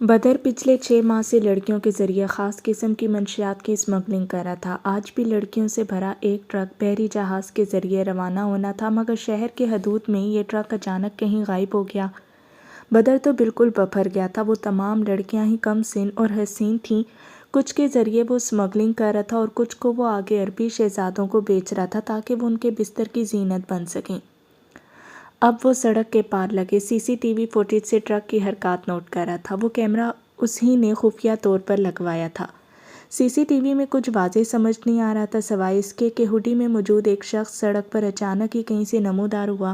بدر پچھلے 6 ماہ سے لڑکیوں کے ذریعے خاص قسم کی منشیات کی اسمگلنگ کر رہا تھا۔ آج بھی لڑکیوں سے بھرا ایک ٹرک بحری جہاز کے ذریعے روانہ ہونا تھا، مگر شہر کے حدود میں یہ ٹرک اچانک کہیں غائب ہو گیا۔ بدر تو بالکل بپھر گیا تھا۔ وہ تمام لڑکیاں ہی کم سن اور حسین تھیں۔ کچھ کے ذریعے وہ اسمگلنگ کر رہا تھا اور کچھ کو وہ آگے عربی شہزادوں کو بیچ رہا تھا تاکہ وہ ان کے بستر کی زینت بن سکیں۔ اب وہ سڑک کے پار لگے سی سی ٹی وی فوٹیج سے ٹرک کی حرکات نوٹ کر رہا تھا۔ وہ کیمرہ اسی نے خفیہ طور پر لگوایا تھا۔ سی سی ٹی وی میں کچھ واضح سمجھ نہیں آ رہا تھا سوائے اس کے کہ ہوڈی میں موجود ایک شخص سڑک پر اچانک ہی کہیں سے نمودار ہوا۔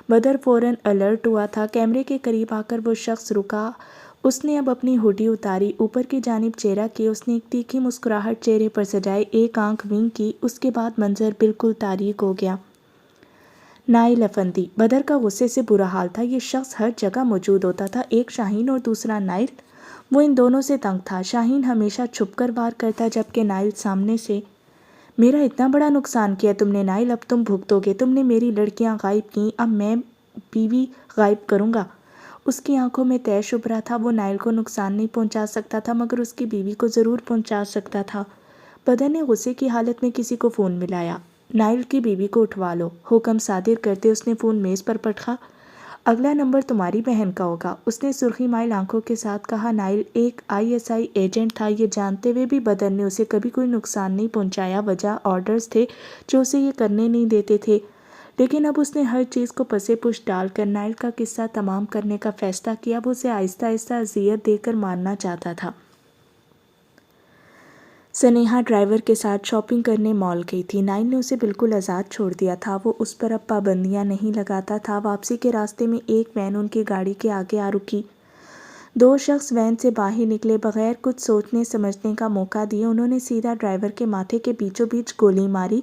بدر فوراً الرٹ ہوا تھا۔ کیمرے کے قریب آ کر وہ شخص رکا۔ اس نے اب اپنی ہوڈی اتاری، اوپر کی جانب چہرہ کیا۔ اس نے ایک تیکھی مسکراہٹ چہرے پر سجائی، ایک آنکھ ونک کی۔ اس کے بعد منظر بالکل تاریک ہو گیا۔ نائل افندی۔ بدر کا غصے سے برا حال تھا۔ یہ شخص ہر جگہ موجود ہوتا تھا، ایک شاہین اور دوسرا نائل۔ وہ ان دونوں سے تنگ تھا۔ شاہین ہمیشہ چھپ کر وار کرتا جبکہ نائل سامنے سے۔ میرا اتنا بڑا نقصان کیا تم نے نائل، اب تم بھگتو گے۔ تم نے میری لڑکیاں غائب کیں، اب میں بیوی غائب کروں گا۔ اس کی آنکھوں میں طے شبھ رہا تھا۔ وہ نائل کو نقصان نہیں پہنچا سکتا تھا مگر اس کی بیوی کو ضرور پہنچا سکتا تھا۔ بدر نے غصے کی حالت میں کسی کو فون ملایا۔ نائل کی بیوی کو اٹھوا لو، حکم صادر کرتے اس نے فون میز پر پٹکا۔ اگلا نمبر تمہاری بہن کا ہوگا، اس نے سرخی مائل آنکھوں کے ساتھ کہا۔ نائل ایک ISI ایجنٹ تھا، یہ جانتے ہوئے بھی بدر نے اسے کبھی کوئی نقصان نہیں پہنچایا۔ وجہ آرڈرز تھے جو اسے یہ کرنے نہیں دیتے تھے، لیکن اب اس نے ہر چیز کو پسے پشت ڈال کر نائل کا قصہ تمام کرنے کا فیصلہ کیا۔ وہ اسے آہستہ آہستہ اذیت دے کر مارنا چاہتا تھا۔ سنیہا ڈرائیور کے ساتھ شاپنگ کرنے مال گئی تھی۔ نائل نے اسے بالکل آزاد چھوڑ دیا تھا۔ وہ اس پر اب پابندیاں نہیں لگاتا تھا۔ واپسی کے راستے میں ایک وین ان کی گاڑی کے آگے آ رکی۔ دو شخص وین سے باہر نکلے، بغیر کچھ سوچنے سمجھنے کا موقع دیے انہوں نے سیدھا ڈرائیور کے ماتھے کے بیچوں بیچ گولی ماری۔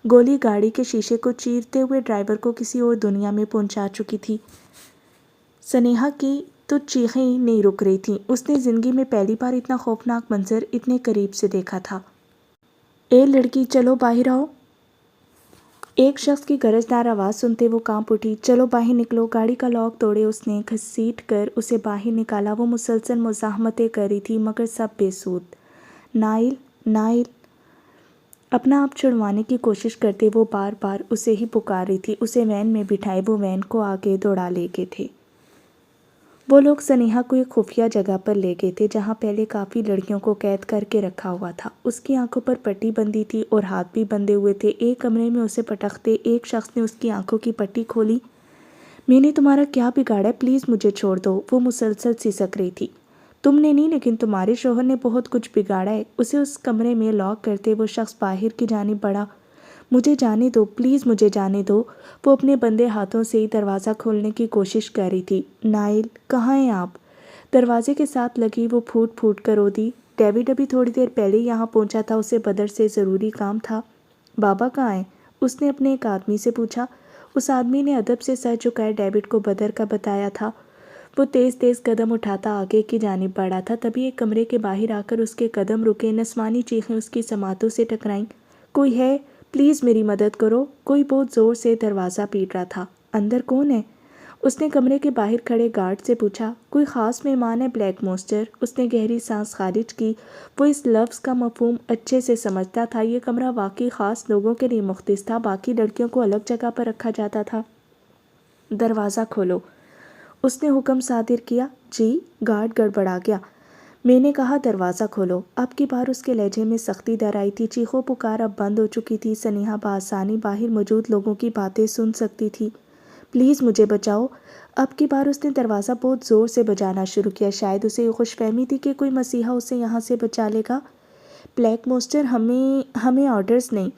گولی گاڑی کے شیشے کو چیرتے ہوئے ڈرائیور کو کسی اور دنیا میں پہنچا چکی تھی۔ سنیہا کی تو چیخیں ہی نہیں رک رہی تھیں۔ اس نے زندگی میں پہلی بار اتنا خوفناک منظر اتنے قریب سے دیکھا تھا۔ اے لڑکی، چلو باہر آؤ۔ ایک شخص کی گرجدار آواز سنتے وہ کانپ اٹھی۔ چلو باہر نکلو۔ گاڑی کا لاک توڑے اس نے گھسیٹ کر اسے باہر نکالا۔ وہ مسلسل مزاحمتیں کر رہی تھی مگر سب بے سود۔ نائل، نائل۔ اپنا آپ چھڑوانے کی کوشش کرتے وہ بار بار اسے ہی پکار رہی تھی۔ اسے وین میں بٹھائے وہ وین کو آگے دوڑا لے گئے تھے۔ وہ لوگ سنیہا کو ایک خفیہ جگہ پر لے گئے تھے جہاں پہلے کافی لڑکیوں کو قید کر کے رکھا ہوا تھا۔ اس کی آنکھوں پر پٹی بندھی تھی اور ہاتھ بھی بندھے ہوئے تھے۔ ایک کمرے میں اسے پٹکتے ایک شخص نے اس کی آنکھوں کی پٹی کھولی۔ میں نے تمہارا کیا بگاڑا ہے، پلیز مجھے چھوڑ دو، وہ مسلسل سسک رہی تھی۔ تم نے نہیں، لیکن تمہارے شوہر نے بہت کچھ بگاڑا ہے۔ اسے اس کمرے میں لاک کرتے وہ شخص باہر کی جانب بڑھا۔ مجھے جانے دو، پلیز مجھے جانے دو۔ وہ اپنے بندے ہاتھوں سے ہی دروازہ کھولنے کی کوشش کر رہی تھی۔ نائل، کہاں ہیں آپ؟ دروازے کے ساتھ لگی وہ پھوٹ پھوٹ کر رو دی۔ ڈیوڈ ابھی تھوڑی دیر پہلے یہاں پہنچا تھا، اسے بدر سے ضروری کام تھا۔ بابا کہاں ہیں؟ اس نے اپنے ایک آدمی سے پوچھا۔ اس آدمی نے ادب سے سر جھکائے ڈیوڈ کو بدر کا بتایا تھا۔ وہ تیز تیز قدم اٹھاتا آگے کی جانب بڑھا تھا، تبھی ایک کمرے کے باہر آ کر اس کے قدم رکے۔ نسوانی چیخیں اس کی سماعتوں سے ٹکرائیں۔ کوئی ہے؟ پلیز میری مدد کرو۔ کوئی بہت زور سے دروازہ پیٹ رہا تھا۔ اندر کون ہے؟ اس نے کمرے کے باہر کھڑے گارڈ سے پوچھا۔ کوئی خاص مہمان ہے بلیک مونسٹر، اس نے گہری سانس خارج کی۔ وہ اس لفظ کا مفہوم اچھے سے سمجھتا تھا۔ یہ کمرہ واقعی خاص لوگوں کے لیے مختص تھا، باقی لڑکیوں کو الگ جگہ پر رکھا جاتا تھا۔ دروازہ کھولو، اس نے حکم صادر کیا۔ جی، گارڈ گڑبڑا گیا۔ میں نے کہا دروازہ کھولو۔ اب کی بار اس کے لہجے میں سختی در آئی تھی۔ چیخو پکار اب بند ہو چکی تھی۔ سنیہا بآسانی باہر موجود لوگوں کی باتیں سن سکتی تھی۔ پلیز مجھے بچاؤ۔ اب کی بار اس نے دروازہ بہت زور سے بجانا شروع کیا۔ شاید اسے یہ خوش فہمی تھی کہ کوئی مسیحا اسے یہاں سے بچا لے گا۔ بلیک مونسٹر، ہمیں آرڈرز نہیں۔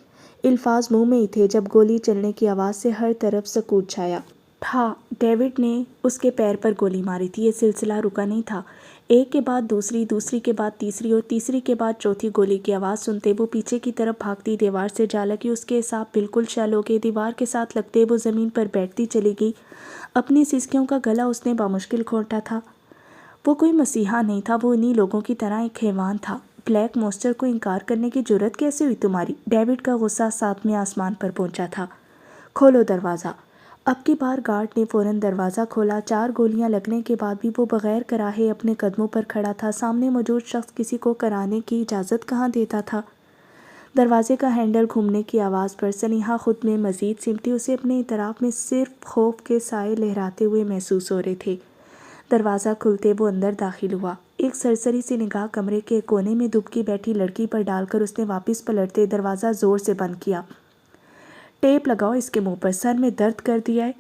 الفاظ منہ میں ہی تھے جب گولی چلنے کی آواز سے ہر طرف سکوت چھایا تھا۔ ڈیوڈ نے اس کے پیر پر گولی ماری تھی۔ یہ سلسلہ رکا نہیں تھا۔ ایک کے بعد دوسری، دوسری کے بعد تیسری اور تیسری کے بعد چوتھی گولی کی آواز سنتے وہ پیچھے کی طرف بھاگتی دیوار سے جا لگی۔ اس کے اعصاب بالکل شل ہو گئے۔ دیوار کے ساتھ لگتے وہ زمین پر بیٹھتی چلی گئی۔ اپنی سسکیوں کا گلا اس نے بامشکل کھوٹا تھا۔ وہ کوئی مسیحا نہیں تھا، وہ انہی لوگوں کی طرح ایک حیوان تھا۔ بلیک مونسٹر کو انکار کرنے کی جرأت کیسے ہوئی تمہاری؟ ڈیوڈ کا غصہ ساتویں آسمان پر پہنچا تھا۔ کھولو دروازہ۔ اب کی بار گارڈ نے فوراً دروازہ کھولا۔ 4 گولیاں لگنے کے بعد بھی وہ بغیر کراہے اپنے قدموں پر کھڑا تھا۔ سامنے موجود شخص کسی کو کرانے کی اجازت کہاں دیتا تھا؟ دروازے کا ہینڈل گھومنے کی آواز پر سنیہا خود میں مزید سمٹی۔ اسے اپنے اطراف میں صرف خوف کے سائے لہراتے ہوئے محسوس ہو رہے تھے۔ دروازہ کھلتے وہ اندر داخل ہوا۔ ایک سرسری سی نگاہ کمرے کے کونے میں دبکی بیٹھی لڑکی پر ڈال کر اس نے واپس پلٹتے دروازہ زور سے بند کیا۔ ٹیپ لگاؤ اس کے منہ پر، سر میں درد کر دیا ہے۔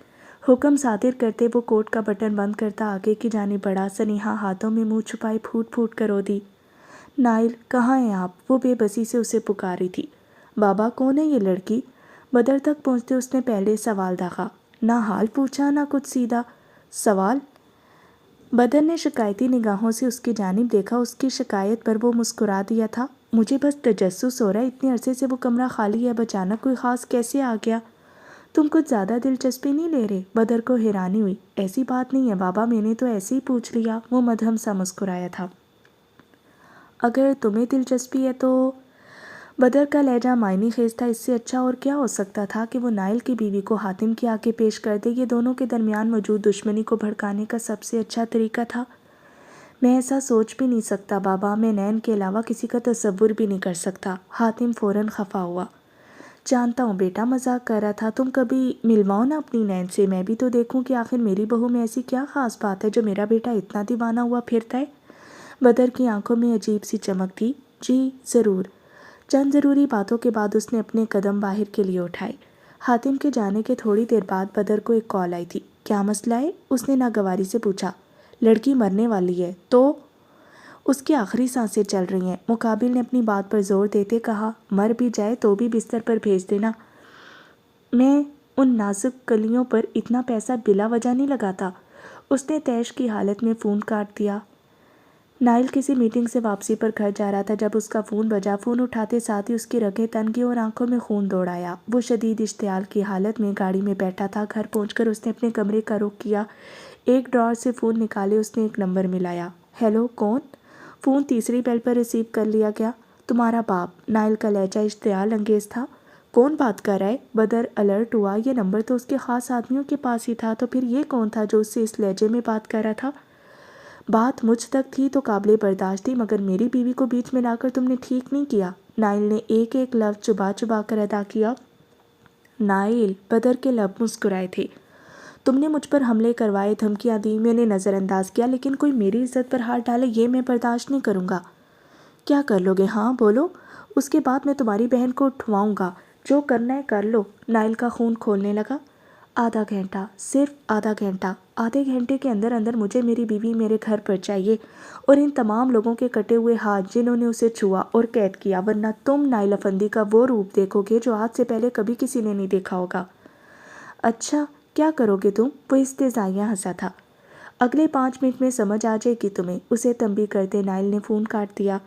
حکم صادر کرتے وہ کوٹ کا بٹن بند کرتا آگے کی جانب بڑھا۔ سنیہا ہاتھوں میں منہ چھپائے پھوٹ پھوٹ کر رو دی۔ نائل کہاں ہیں آپ؟ وہ بے بسی سے اسے پکار رہی تھی۔ بابا کون ہے یہ لڑکی؟ بدر تک پہنچتے اس نے پہلے سوال داغا۔ نہ حال پوچھا نہ کچھ سیدھا سوال۔ بدر نے شکایتی نگاہوں سے اس کی جانب دیکھا۔ اس کی شکایت پر وہ مسکرا دیا تھا۔ مجھے بس تجسس ہو رہا ہے، اتنے عرصے سے وہ کمرہ خالی ہے، اب اچانک کوئی خاص کیسے آ گیا؟ تم کچھ زیادہ دلچسپی نہیں لے رہے؟ بدر کو حیرانی ہوئی۔ ایسی بات نہیں ہے بابا، میں نے تو ایسے ہی پوچھ لیا۔ وہ مدھم سا مسکرایا تھا۔ اگر تمہیں دلچسپی ہے تو… بدر کا لہجہ معنی خیز تھا۔ اس سے اچھا اور کیا ہو سکتا تھا کہ وہ نائل کی بیوی کو حاتم کے آگے پیش کر دے؟ یہ دونوں کے درمیان موجود دشمنی کو بھڑکانے کا سب سے اچھا طریقہ تھا۔ میں ایسا سوچ بھی نہیں سکتا بابا، میں نین کے علاوہ کسی کا تصور بھی نہیں کر سکتا۔ حاتم فوراً خفا ہوا۔ جانتا ہوں بیٹا، مذاق کر رہا تھا، تم کبھی ملواؤ نا اپنی نین سے، میں بھی تو دیکھوں کہ آخر میری بہو میں ایسی کیا خاص بات ہے جو میرا بیٹا اتنا دیوانہ ہوا پھرتا ہے۔ بدر کی آنکھوں میں عجیب سی چمک تھی۔ جی ضرور۔ چند ضروری باتوں کے بعد اس نے اپنے قدم باہر کے لیے اٹھائے۔ حاتم کے جانے کے تھوڑی دیر بعد بدر کو ایک کال آئی تھی۔ کیا مسئلہ ہے؟ اس نے ناگواری سے پوچھا۔ لڑکی مرنے والی ہے تو… اس کی آخری سانسیں چل رہی ہیں۔ مقابل نے اپنی بات پر زور دیتے کہا۔ مر بھی جائے تو بھی بستر پر بھیج دینا، میں ان نازک کلیوں پر اتنا پیسہ بلا وجہ نہیں لگاتا۔ اس نے طیش کی حالت میں فون کاٹ دیا۔ نائل کسی میٹنگ سے واپسی پر گھر جا رہا تھا جب اس کا فون بجا۔ فون اٹھاتے ساتھ ہی اس کی رگیں تن گئی اور آنکھوں میں خون دوڑ آیا۔ وہ شدید اشتعال کی حالت میں گاڑی میں بیٹھا تھا۔ گھر پہنچ کر اس نے اپنے کمرے کا رخ کیا۔ ایک ڈراور سے فون نکالے اس نے ایک نمبر ملایا۔ ہیلو کون؟ فون تیسری بیل پر ریسیو کر لیا گیا۔ تمہارا باپ۔ نائل کا لہجہ اشتعال انگیز تھا۔ کون بات کر رہا ہے؟ بدر الرٹ ہوا۔ یہ نمبر تو اس کے خاص آدمیوں کے پاس ہی تھا، تو پھر یہ کون تھا جو اس سے اس لہجے میں بات کر رہا تھا؟ بات مجھ تک تھی تو قابل برداشت تھی، مگر میری بیوی کو بیچ میں لا کر تم نے ٹھیک نہیں کیا۔ نائل نے ایک ایک لفظ چبا چبا کر ادا کیا۔ نائل، بدر کے لب مسکرائے تھے۔ تم نے مجھ پر حملے کروائے، دھمکیاں دی، میں نے نظر انداز کیا، لیکن کوئی میری عزت پر ہاتھ ڈالے یہ میں برداشت نہیں کروں گا۔ کیا کر لو گے؟ ہاں بولو۔ اس کے بعد میں تمہاری بہن کو اٹھواؤں گا، جو کرنا ہے کر لو۔ نائل کا خون کھولنے لگا۔ آدھا گھنٹہ، صرف آدھا گھنٹہ۔ آدھے گھنٹے کے اندر اندر مجھے میری بیوی میرے گھر پر چاہیے، اور ان تمام لوگوں کے کٹے ہوئے ہاتھ جنہوں نے اسے چھوا اور قید کیا، ورنہ تم نائل افندی کا وہ روپ دیکھو گے جو آج سے پہلے کبھی کسی نے نہیں دیکھا ہوگا۔ اچھا کیا کرو گے تم؟ وہ استہزائیہ ہنسا تھا۔ اگلے 5 منٹ میں سمجھ آ جائے گی تمہیں۔ اسے تنبیہ کرتے نائل نے فون کاٹ دیا۔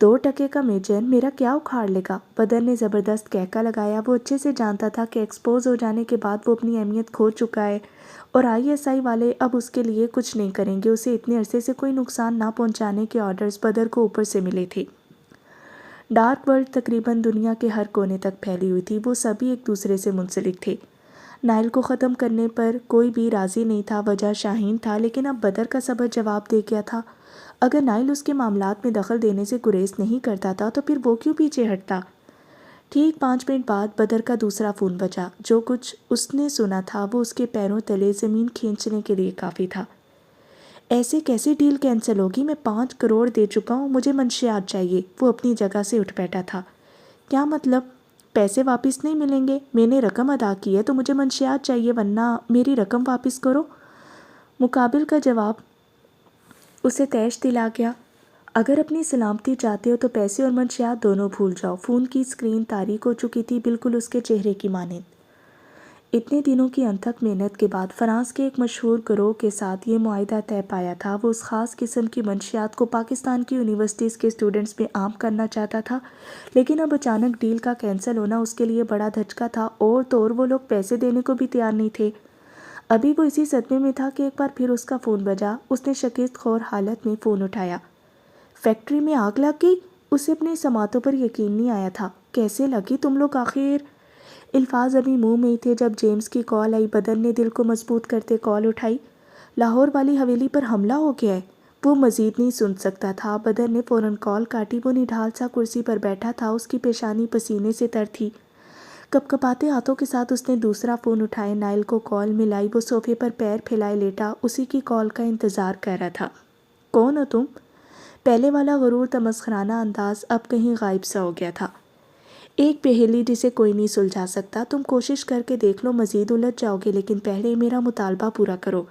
2 ٹکے کا میجر میرا کیا اکھاڑ لے گا؟ بدر نے زبردست کہکا لگایا۔ وہ اچھے سے جانتا تھا کہ ایکسپوز ہو جانے کے بعد وہ اپنی اہمیت کھو چکا ہے، اور ISI والے اب اس کے لیے کچھ نہیں کریں گے۔ اسے اتنے عرصے سے کوئی نقصان نہ پہنچانے کے آرڈرز بدر کو اوپر سے ملے تھے۔ ڈارک ورلڈ تقریباً دنیا کے ہر کونے تک پھیلی ہوئی تھی۔ وہ سبھی ایک دوسرے سے منسلک تھے۔ نائل کو ختم کرنے پر کوئی بھی راضی نہیں تھا۔ وجہ شاہین تھا، لیکن اب بدر کا صبر جواب دے گیا تھا۔ اگر نائل اس کے معاملات میں دخل دینے سے گریز نہیں کرتا تھا تو پھر وہ کیوں پیچھے ہٹتا؟ ٹھیک 5 منٹ بعد بدر کا دوسرا فون بجا۔ جو کچھ اس نے سنا تھا وہ اس کے پیروں تلے زمین کھینچنے کے لیے کافی تھا۔ ایسے کیسے ڈیل کینسل ہوگی؟ میں 5 کروڑ دے چکا ہوں، مجھے منشیات چاہیے۔ وہ اپنی جگہ سے اٹھ بیٹھا تھا۔ کیا مطلب؟ پیسے واپس نہیں ملیں گے؟ میں نے رقم ادا کی ہے تو مجھے منشیات چاہیے، ورنہ میری رقم واپس کرو۔ مقابل کا جواب اسے طیش دلا گیا۔ اگر اپنی سلامتی چاہتے ہو تو پیسے اور منشیات دونوں بھول جاؤ۔ فون کی اسکرین تاریک ہو چکی تھی، بالکل اس کے چہرے کی مانند۔ اتنے دنوں کی انتھک محنت کے بعد فرانس کے ایک مشہور گروہ کے ساتھ یہ معاہدہ طے پایا تھا۔ وہ اس خاص قسم کی منشیات کو پاکستان کی یونیورسٹیز کے اسٹوڈنٹس میں عام کرنا چاہتا تھا، لیکن اب اچانک ڈیل کا کینسل ہونا اس کے لیے بڑا دھچکا تھا، اور تو اور وہ لوگ پیسے دینے کو بھی تیار نہیں تھے۔ ابھی وہ اسی صدمے میں تھا کہ ایک بار پھر اس کا فون بجا۔ اس نے شکست خور حالت میں فون اٹھایا۔ فیکٹری میں آگ لگ گئی؟ اسے اپنے سماعتوں پر یقین نہیں آیا تھا۔ کیسے لگی؟ تم لوگ آخر… الفاظ ابھی منہ میں ہی تھے جب جیمز کی کال آئی۔ بدن نے دل کو مضبوط کرتے کال اٹھائی۔ لاہور والی حویلی پر حملہ ہو گیا ہے۔ وہ مزید نہیں سن سکتا تھا۔ بدن نے فوراً کال کاٹی۔ وہ نڈھال سا کرسی پر بیٹھا تھا، اس کی پیشانی پسینے سے تر تھی۔ کپ کپاتے ہاتھوں کے ساتھ اس نے دوسرا فون اٹھائے، نائل کو کال ملائی۔ وہ صوفے پر پیر پھیلائے لیٹا، اسی کی کال کا انتظار کر رہا تھا۔ کون ہو تم؟ پہلے والا غرور تمسخرانہ انداز اب کہیں غائب سا ہو گیا تھا۔ ایک پہیلی جسے کوئی نہیں سلجھا سکتا۔ تم کوشش کر کے دیکھ لو، مزید الجھ جاؤ گے، لیکن پہلے میرا مطالبہ پورا کرو۔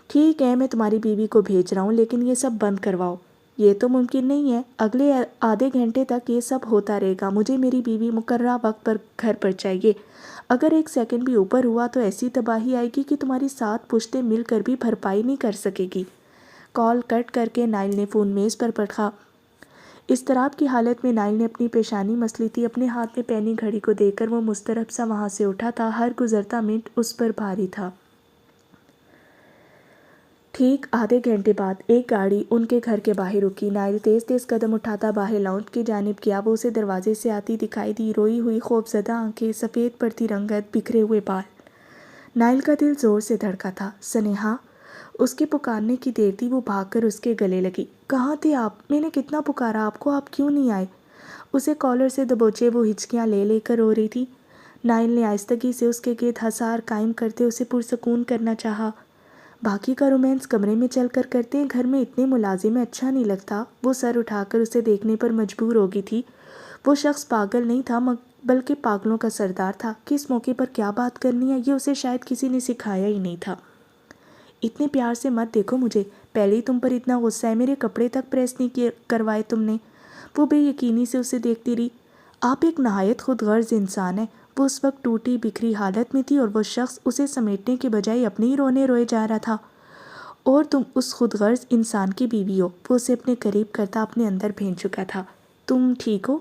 ٹھیک ہے، میں تمہاری بیوی کو بھیج رہا ہوں، لیکن یہ سب بند کرواؤ۔ یہ تو ممکن نہیں ہے۔ اگلے آدھے گھنٹے تک یہ سب ہوتا رہے گا۔ مجھے میری بیوی مقررہ وقت پر گھر پر چاہیے۔ اگر ایک سیکنڈ بھی اوپر ہوا تو ایسی تباہی آئے گی کہ تمہاری 7 پشتیں مل کر بھی بھرپائی نہیں کر سکے گی۔ کال کٹ کر کے نائل نے فون میز پر رکھا۔ اضطراب کی حالت میں نائل نے اپنی پیشانی مسلی تھی۔ اپنے ہاتھ میں پہنی گھڑی کو دیکھ کر وہ مضطرب سا وہاں سے اٹھا تھا۔ ہر گزرتا منٹ اس پر بھاری تھا۔ ٹھیک آدھے گھنٹے بعد ایک گاڑی ان کے گھر کے باہر رکی۔ نائل تیز تیز قدم اٹھاتا باہر لاؤنج کی جانب گیا۔ وہ اسے دروازے سے آتی دکھائی دی، روئی ہوئی خوفزدہ آنکھیں، سفید پڑتی رنگت، بکھرے ہوئے بال۔ نائل کا دل زور سے دھڑکا تھا۔ سنیہا! اس کے پکارنے کی دیر تھی۔ وہ بھاگ کر اس کے گلے لگی۔ کہاں تھے آپ؟ میں نے کتنا پکارا آپ کو، آپ کیوں نہیں آئے؟ اسے کالر سے دبوچے وہ ہچکیاں لے لے کر رو رہی تھی۔ نائل نے آہستگی سے اس کے گرد حصار قائم کرتے اسے پرسکون کرنا چاہا۔ باقی کا رومانس کمرے میں چل کر کرتے ہیں، گھر میں اتنے ملازم اچھا نہیں لگتا۔ وہ سر اٹھا کر اسے دیکھنے پر مجبور ہو گئی تھی۔ وہ شخص پاگل نہیں تھا، بلکہ پاگلوں کا سردار تھا۔ کس موقع پر کیا بات کرنی ہے، یہ اسے شاید کسی نے سکھایا ہی نہیں تھا۔ اتنے پیار سے مت دیکھو مجھے، پہلے ہی تم پر اتنا غصہ ہے، میرے کپڑے تک پریس نہیں کروائے تم نے۔ وہ بے یقینی سے اسے دیکھتی رہی۔ آپ ایک نہایت خود غرض انسان ہیں۔ وہ اس وقت ٹوٹی بکھری حالت میں تھی اور وہ شخص اسے سمیٹنے کے بجائے اپنے ہی رونے روئے جا رہا تھا۔ اور تم اس خود غرض انسان کی بیوی ہو۔ وہ اسے اپنے قریب کرتا اپنے اندر بھیج چکا تھا۔ تم ٹھیک ہو؟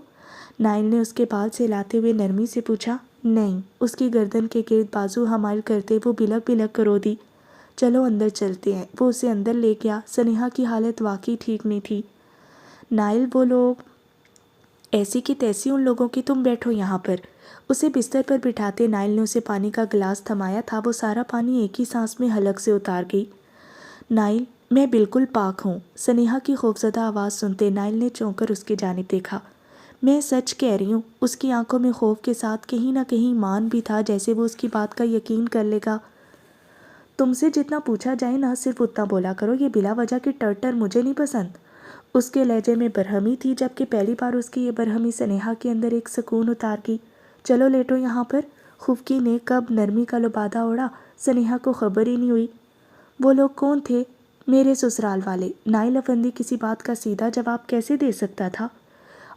نائل نے اس کے بال سہلاتے ہوئے نرمی سے پوچھا۔ نہیں۔ اس کی گردن کے گرد بازو حمائل کرتے وہ بلک بلک کر رو دی۔ چلو اندر چلتے ہیں۔ وہ اسے اندر لے گیا۔ سنیہا کی حالت واقعی ٹھیک نہیں تھی۔ نائل، وہ لوگ ایسی کی تیسی ان لوگوں کی، تم بیٹھو یہاں پر۔ اسے بستر پر بٹھاتے نائل نے اسے پانی کا گلاس تھمایا تھا۔ وہ سارا پانی ایک ہی سانس میں حلق سے اتار گئی۔ نائل، میں بالکل پاک ہوں۔ سنیہا کی خوفزدہ آواز سنتے نائل نے چونک کر اس کی جانب دیکھا۔ میں سچ کہہ رہی ہوں۔ اس کی آنکھوں میں خوف کے ساتھ کہیں نہ کہیں ایمان بھی تھا، جیسے وہ اس کی بات کا یقین کر لے گا۔ تم سے جتنا پوچھا جائے نا، صرف اتنا بولا کرو، یہ بلا وجہ کی ٹرٹر مجھے نہیں پسند۔ اس کے لہجے میں برہمی تھی، جبکہ پہلی بار اس کی یہ برہمی سنیہا کے اندر ایک سکون اتار گئی۔ چلو لیٹو یہاں پر۔ خفکی نے کب نرمی کا لبادہ اوڑھا، سنیہا کو خبر ہی نہیں ہوئی۔ وہ لوگ کون تھے؟ میرے سسرال والے۔ نائل افندی کسی بات کا سیدھا جواب کیسے دے سکتا تھا؟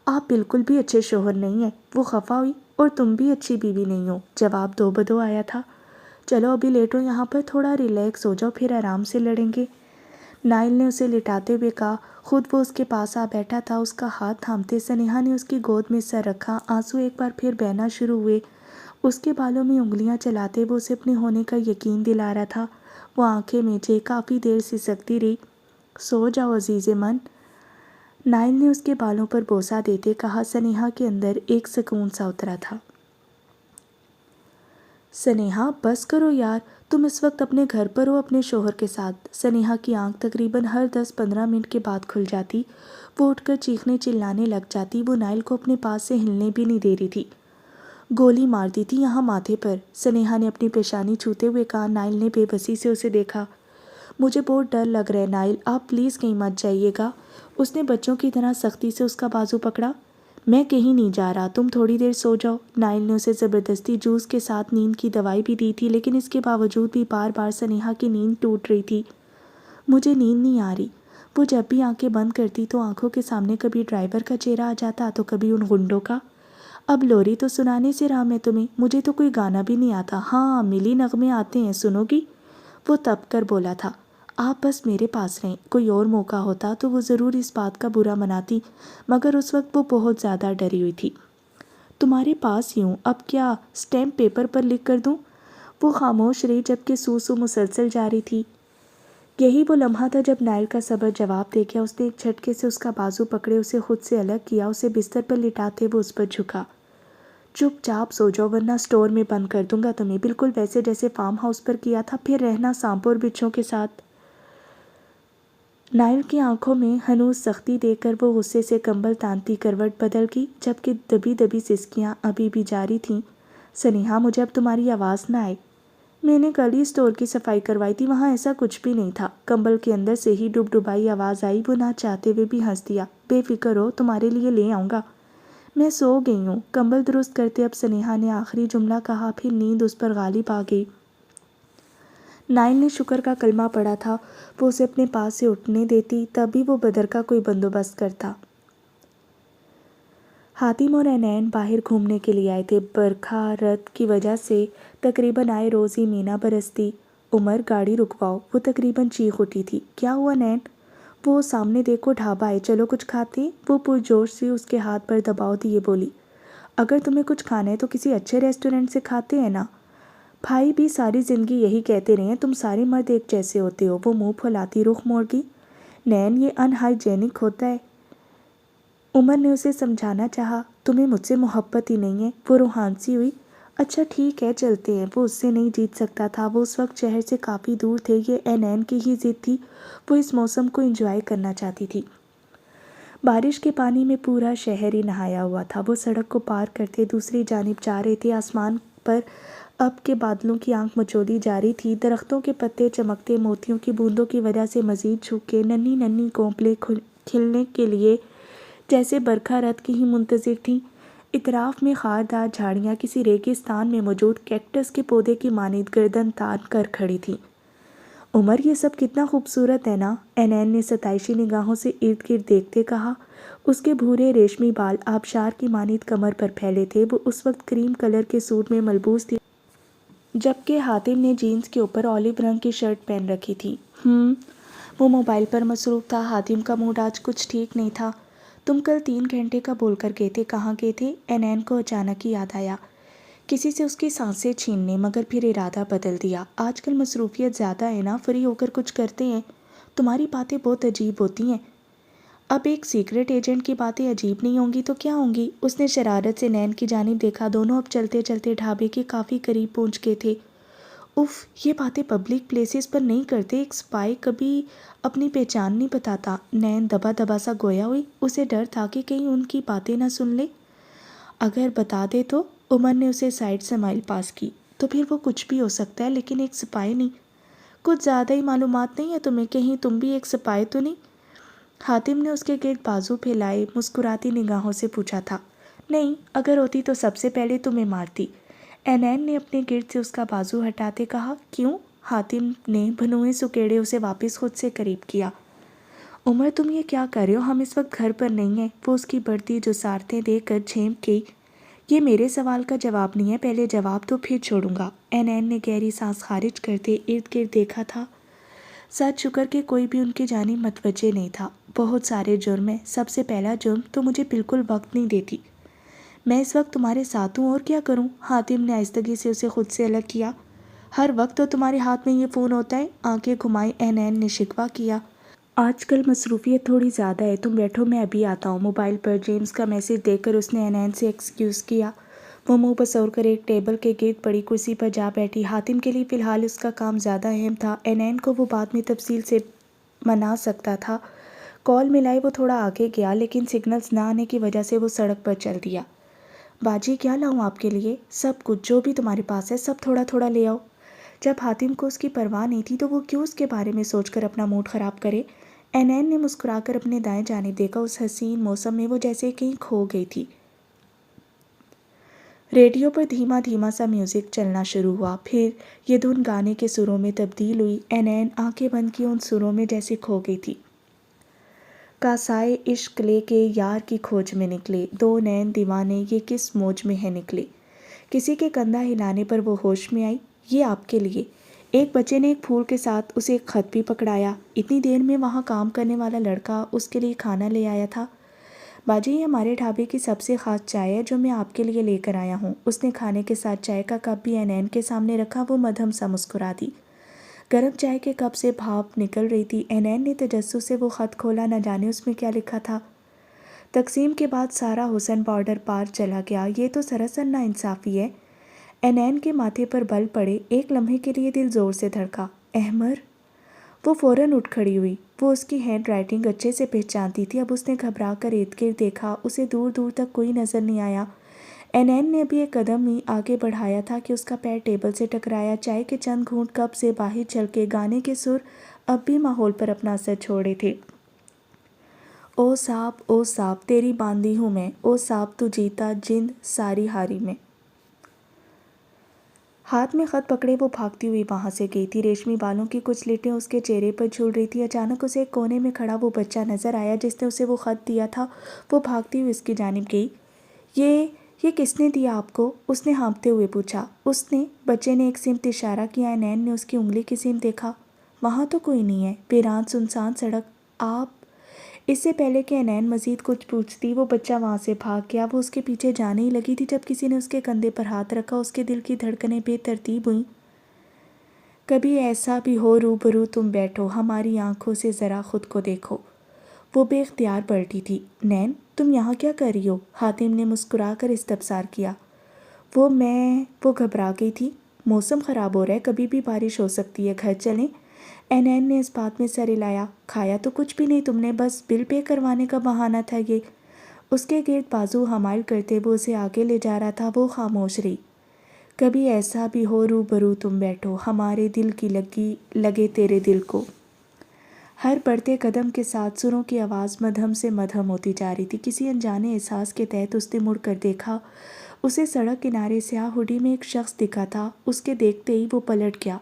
آپ بالکل بھی اچھے شوہر نہیں ہیں۔ وہ خفا ہوئی۔ اور تم بھی اچھی بیوی نہیں ہو۔ جواب دو بدو آیا تھا۔ چلو ابھی لیٹو یہاں پر، تھوڑا ریلیکس ہو جاؤ، پھر آرام سے لڑیں گے۔ نائل نے اسے لٹاتے ہوئے کہا۔ خود وہ اس کے پاس آ بیٹھا تھا، اس کا ہاتھ تھامتے سنیہا نے اس کی گود میں سر رکھا۔ آنسو ایک بار پھر بہنا شروع ہوئے۔ اس کے بالوں میں انگلیاں چلاتے وہ اسے اپنے ہونے کا یقین دلا رہا تھا۔ وہ آنکھیں میچے کافی دیر سے سکتی رہی۔ سو جاؤ عزیز من، نائل نے اس کے بالوں پر بوسہ دیتے کہا۔ سنیہا کے اندر ایک سکون سا اترا تھا۔ سنیہا بس کرو یار، تم اس وقت اپنے گھر پر ہو اپنے شوہر کے ساتھ۔ سنیہا کی آنکھ تقریباً ہر 10-15 منٹ کے بعد کھل جاتی۔ وہ اٹھ کر چیخنے چلانے لگ جاتی۔ وہ نائل کو اپنے پاس سے ہلنے بھی نہیں دے رہی تھی، گولی مار دی تھی یہاں ماتھے پر۔ سنیہا نے اپنی پیشانی چھوتے ہوئے کہا۔ نائل نے بے بسی سے اسے دیکھا۔ مجھے بہت ڈر لگ رہا ہے نائل، آپ پلیز کہیں مت جائیے گا۔ اس نے بچوں کی طرح سختی سے اس کا بازو پکڑا۔ میں کہیں نہیں جا رہا، تم تھوڑی دیر سو جاؤ۔ نائل نے اسے زبردستی جوس کے ساتھ نیند کی دوائی بھی دی تھی، لیکن اس کے باوجود بھی بار بار سنیہا کی نیند ٹوٹ رہی تھی۔ مجھے نیند نہیں آ رہی۔ وہ جب بھی آنکھیں بند کرتی تو آنکھوں کے سامنے کبھی ڈرائیور کا چہرہ آ جاتا تو کبھی ان گنڈوں کا۔ اب لوری تو سنانے سے رہا میں تمہیں، مجھے تو کوئی گانا بھی نہیں آتا۔ ہاں ملی نغمے آتے ہیں، سنو گی؟ وہ تپ کر بولا تھا۔ آپ بس میرے پاس رہیں۔ کوئی اور موقع ہوتا تو وہ ضرور اس بات کا برا مناتی، مگر اس وقت وہ بہت زیادہ ڈری ہوئی تھی۔ تمہارے پاس ہی ہوں، اب کیا سٹیمپ پیپر پر لکھ کر دوں؟ وہ خاموش رہی جبکہ سو مسلسل جاری تھی۔ یہی وہ لمحہ تھا جب نائل کا صبر جواب دے گیا۔ اس نے ایک جھٹکے سے اس کا بازو پکڑے، اسے خود سے الگ کیا، اسے بستر پر لٹاتے وہ اس پر جھکا۔ چپ چاپ سو جاؤ ورنہ اسٹور میں بند کر دوں گا تمہیں، بالکل ویسے جیسے فارم ہاؤس پر کیا تھا، پھر رہنا سانپوں اور بچھوں کے ساتھ۔ نائل کی آنکھوں میں ہنوز سختی دیکھ کر وہ غصے سے کمبل تانتی کروٹ بدل گئی، جبکہ دبی دبی سسکیاں ابھی بھی جاری تھیں۔ سنیہا، مجھے اب تمہاری آواز نہ آئے، میں نے کل ہی اسٹور کی صفائی کروائی تھی، وہاں ایسا کچھ بھی نہیں تھا۔ کمبل کے اندر سے ہی ڈب ڈبائی آواز آئی۔ وہ نہ چاہتے ہوئے بھی ہنس دیا۔ بے فکر ہو، تمہارے لیے لے آؤں گا، میں سو گئی ہوں۔ کمبل درست کرتے اب سنیہا نے آخری جملہ کہا، پھر نیند اس پر غالب آ گئی۔ نائل نے شکر کا کلمہ پڑھا تھا، وہ اسے اپنے پاس سے اٹھنے دیتی تب بھی وہ بدر کا کوئی بندوبست کرتا۔ حاتم اور عینین باہر گھومنے کے لیے آئے تھے۔ برکھا رت کی وجہ سے تقریباً آئے روز ہی مینا برستی۔ عمر، گاڑی رکواؤ، وہ تقریباً چیخ اٹھی تھی۔ کیا ہوا نین؟ وہ سامنے دیکھو ڈھابا ہے، چلو کچھ کھاتے ہیں؟ وہ پرجوش سے اس کے ہاتھ پر دباؤ دیے بولی۔ اگر تمہیں کچھ کھانا ہے تو کسی اچھے ریسٹورنٹ سے کھاتے ہیں نا، بھائی بھی ساری زندگی یہی کہتے رہے ہیں، تم سارے مرد ایک جیسے ہوتے ہو۔ وہ منہ پھلاتی رخ موڑ گئی۔ نین، یہ ان ہائیجینک ہوتا ہے۔ عمر نے اسے سمجھانا چاہا، تمہیں مجھ سے محبت ہی نہیں ہے۔ وہ روحان سی ہوئی۔ اچھا ٹھیک ہے، چلتے ہیں۔ وہ اس سے نہیں جیت سکتا تھا، وہ اس وقت شہر سے کافی دور تھے، یہ عینین کی ہی ضد تھی، وہ اس موسم کو انجوائے کرنا چاہتی تھی۔ بارش کے پانی میں پورا شہر ہی نہایا ہوا تھا۔ وہ سڑک کو پار کرتے دوسری جانب جا رہے تھے۔ آسمان پر اب کے بادلوں کی آنکھ مچولی جاری تھی، درختوں کے پتے چمکتے موتیوں کی بوندوں کی وجہ سے مزید جھک کے ننھی ننھی کونپلیں کھلنے کے لیے جیسے برکھا رت کی ہی منتظر تھیں۔ اطراف میں خاردار جھاڑیاں کسی ریگستان میں موجود کیکٹس کے پودے کی مانند گردن تان کر کھڑی تھیں۔ عمر، یہ سب کتنا خوبصورت ہے نا؟ عینین نے ستائشی نگاہوں سے ارد گرد دیکھتے کہا۔ اس کے بھورے ریشمی بال آبشار کی مانند کمر پر پھیلے تھے۔ وہ اس وقت کریم کلر کے سوٹ میں ملبوس تھی، جبکہ حاتم نے جینس کے اوپر اولیو رنگ کی شرٹ پہن رکھی تھی۔ وہ موبائل پر مصروف تھا۔ حاتم کا موڈ آج کچھ ٹھیک نہیں تھا۔ تم کل 3 گھنٹے کا بول کر گئے تھے، کہاں گئے تھے؟ عینین کو اچانک ہی یاد آیا، کسی سے اس کی سانسیں چھیننے، مگر پھر ارادہ بدل دیا۔ آج کل مصروفیت زیادہ ہے نا، فری ہو کر کچھ کرتے ہیں۔ تمہاری باتیں بہت عجیب ہوتی ہیں۔ اب ایک سیکرٹ ایجنٹ کی باتیں عجیب نہیں ہوں گی تو کیا ہوں گی؟ اس نے شرارت سے نین کی جانب دیکھا۔ دونوں اب چلتے چلتے ڈھابے کے کافی قریب پہنچ گئے تھے۔ اف، یہ باتیں پبلک پلیسز پر نہیں کرتے، ایک سپائی کبھی اپنی پہچان نہیں بتاتا۔ نین دبا دبا سا گویا ہوئی، اسے ڈر تھا کہ کہیں ان کی باتیں نہ سن لے۔ اگر بتا دے تو؟ عمر نے اسے سائڈ سے مائل پاس کی۔ تو پھر وہ کچھ بھی ہو سکتا ہے، لیکن ایک سپاہی نہیں۔ کچھ زیادہ ہی معلومات نہیں ہے تمہیں؟ کہیں تم بھی ایک سپاہی تو نہیں؟ حاتم نے اس کے گرد بازو پھیلائے مسکراتی نگاہوں سے پوچھا تھا۔ نہیں، اگر ہوتی تو سب سے پہلے تمہیں مارتی۔ عینین نے اپنے گرد سے اس کا بازو ہٹاتے کہا۔ کیوں؟ حاتم نے بھنوئے سکیڑے اسے واپس خود سے قریب کیا۔ عمر، تم یہ کیا کر رہے ہو؟ ہم اس وقت گھر پر نہیں ہیں۔ وہ اس کی بڑھتی جسارتیں دیکھ کر جھینک گئی۔ یہ میرے سوال کا جواب نہیں ہے، پہلے جواب تو پھر چھوڑوں گا۔ عینین نے گہری سانس خارج کرتے ارد گرد دیکھا تھا۔ سچ شکر کہ کوئی بھی ان کی جانب متوجہ نہیں تھا۔ بہت سارے جرم ہیں، سب سے پہلا جرم تو مجھے بالکل وقت نہیں دیتی۔ میں اس وقت تمہارے ساتھ ہوں، اور کیا کروں؟ حاتم نے آہستگی سے اسے خود سے الگ کیا۔ ہر وقت تو تمہارے ہاتھ میں یہ فون ہوتا ہے؟ آنکھیں گھمائی عینین نے شکوہ کیا۔ آج کل مصروفیت تھوڑی زیادہ ہے، تم بیٹھو میں ابھی آتا ہوں۔ موبائل پر جیمز کا میسج دیکھ کر اس نے عینین سے ایکسکیوز کیا۔ وہ منہ بسور کر ایک ٹیبل کے گرد پڑی کرسی پر جا بیٹھی۔ حاتم کے لیے فی الحال اس کا کام زیادہ اہم تھا۔ عینین کو وہ بعد میں تفصیل سے منا سکتا تھا۔ کال ملائی وہ تھوڑا آگے گیا، لیکن سگنلز نہ آنے کی وجہ سے وہ سڑک پر چل دیا۔ باجی، کیا لاؤں آپ کے لیے؟ سب کچھ جو بھی تمہارے پاس ہے، سب تھوڑا تھوڑا لے آؤ۔ جب حاتم کو اس کی پرواہ نہیں تھی تو وہ کیوں اس کے بارے میں سوچ کر اپنا موڈ خراب کرے؟ عینین نے مسکرا کر اپنے دائیں جانب دیکھا۔ اس حسین موسم میں وہ جیسے کہیں کھو گئی تھی۔ ریڈیو پر دھیما دھیما سا میوزک چلنا شروع ہوا، پھر یہ دھن گانے کے سروں میں تبدیل ہوئی۔ عینین آنکھیں بند کی ان سروں میں جیسے کھو گئی تھی۔ کاسائے عشق لے کے یار کی کھوج میں نکلے، دو نین دیوانے یہ کس موج میں ہے نکلے۔ کسی کے کندھا ہلانے پر وہ ہوش میں آئی۔ یہ آپ کے لیے۔ ایک بچے نے ایک پھول کے ساتھ اسے ایک خط بھی پکڑایا۔ اتنی دیر میں وہاں کام کرنے والا لڑکا اس کے لیے کھانا لے آیا تھا۔ باجی، یہ ہمارے ڈھابے کی سب سے خاص چائے ہے جو میں آپ کے لیے لے کر آیا ہوں۔ اس نے کھانے کے ساتھ چائے کا کپ بھی عینین کے سامنے رکھا۔ وہ مدھم سا مسکرا دی۔ گرم چائے کے کپ سے بھاپ نکل رہی تھی۔ عینین نے تجسس سے وہ خط کھولا، نہ جانے اس میں کیا لکھا تھا۔ تقسیم کے بعد سارا حسن بارڈر پار چلا گیا۔ یہ تو سراسر ناانصافی ہے۔ اینین کے ماتھے پر بل پڑے۔ ایک لمحے کے لیے دل زور سے دھڑکا۔ احمر؟ وہ فوراً اٹھ کھڑی ہوئی۔ وہ اس کی ہینڈ رائٹنگ اچھے سے پہچانتی تھی۔ اب اس نے گھبرا کر ارد گرد دیکھا، اسے دور دور تک کوئی نظر نہیں آیا۔ اینین نے ابھی ایک قدم ہی آگے بڑھایا تھا کہ اس کا پیر ٹیبل سے ٹکرایا۔ چائے کے چند گھونٹ کپ سے باہر چھلکے، گانے کے سر اب بھی ماحول پر اپنا اثر چھوڑے تھے۔ او صاحب تیری باندھی ہوں میں، او صاحب تو جیتا جند ساری ہاری میں۔ ہاتھ میں خط پکڑے وہ بھاگتی ہوئی وہاں سے گئی تھی۔ ریشمی بالوں کی کچھ لٹیں اس کے چہرے پر جھول رہی تھی۔ اچانک اسے ایک کونے میں کھڑا وہ بچہ نظر آیا جس نے اسے وہ خط دیا تھا۔ وہ بھاگتی ہوئی اس کی جانب گئی۔ یہ کس نے دیا آپ کو؟ اس نے ہانپتے ہوئے پوچھا۔ اس نے، بچے نے ایک سمت اشارہ کیا۔ اینین نے اس کی انگلی کی سمت دیکھا۔ وہاں تو کوئی نہیں ہے، ویران سنسان سڑک۔ آپ؟ اس سے پہلے کہ اینین مزید کچھ پوچھتی وہ بچہ وہاں سے بھاگ گیا۔ وہ اس کے پیچھے جانے ہی لگی تھی جب کسی نے اس کے کندھے پر ہاتھ رکھا۔ اس کے دل کی دھڑکنیں بے ترتیب ہوئیں۔ کبھی ایسا بھی ہو روبرو تم بیٹھو، ہماری آنکھوں سے ذرا خود کو دیکھو۔ وہ بے اختیار پلٹی تھی۔ نین، تم یہاں کیا کر رہی ہو؟ حاتم نے مسکرا کر استفسار کیا۔ وہ گھبرا گئی تھی۔ موسم خراب ہو رہا ہے، کبھی بھی بارش ہو سکتی ہے، گھر چلیں؟ اینین نے اس بات میں سر ہلایا۔ کھایا تو کچھ بھی نہیں تم نے، بس بل پے کروانے کا بہانہ تھا یہ۔ اس کے گرد بازو حمائل کرتے وہ اسے آگے لے جا رہا تھا۔ وہ خاموش رہی۔ کبھی ایسا بھی ہو روبرو تم بیٹھو، ہمارے دل کی لگے تیرے دل کو۔ ہر بڑھتے قدم کے ساتھ سروں کی آواز مدھم سے مدھم ہوتی جا رہی تھی۔ کسی انجانے احساس کے تحت اس نے مڑ کر دیکھا۔ اسے سڑک کنارے سیاہ ہوڈی میں ایک شخص دکھا تھا۔ اس کے دیکھتے ہی وہ پلٹ گیا۔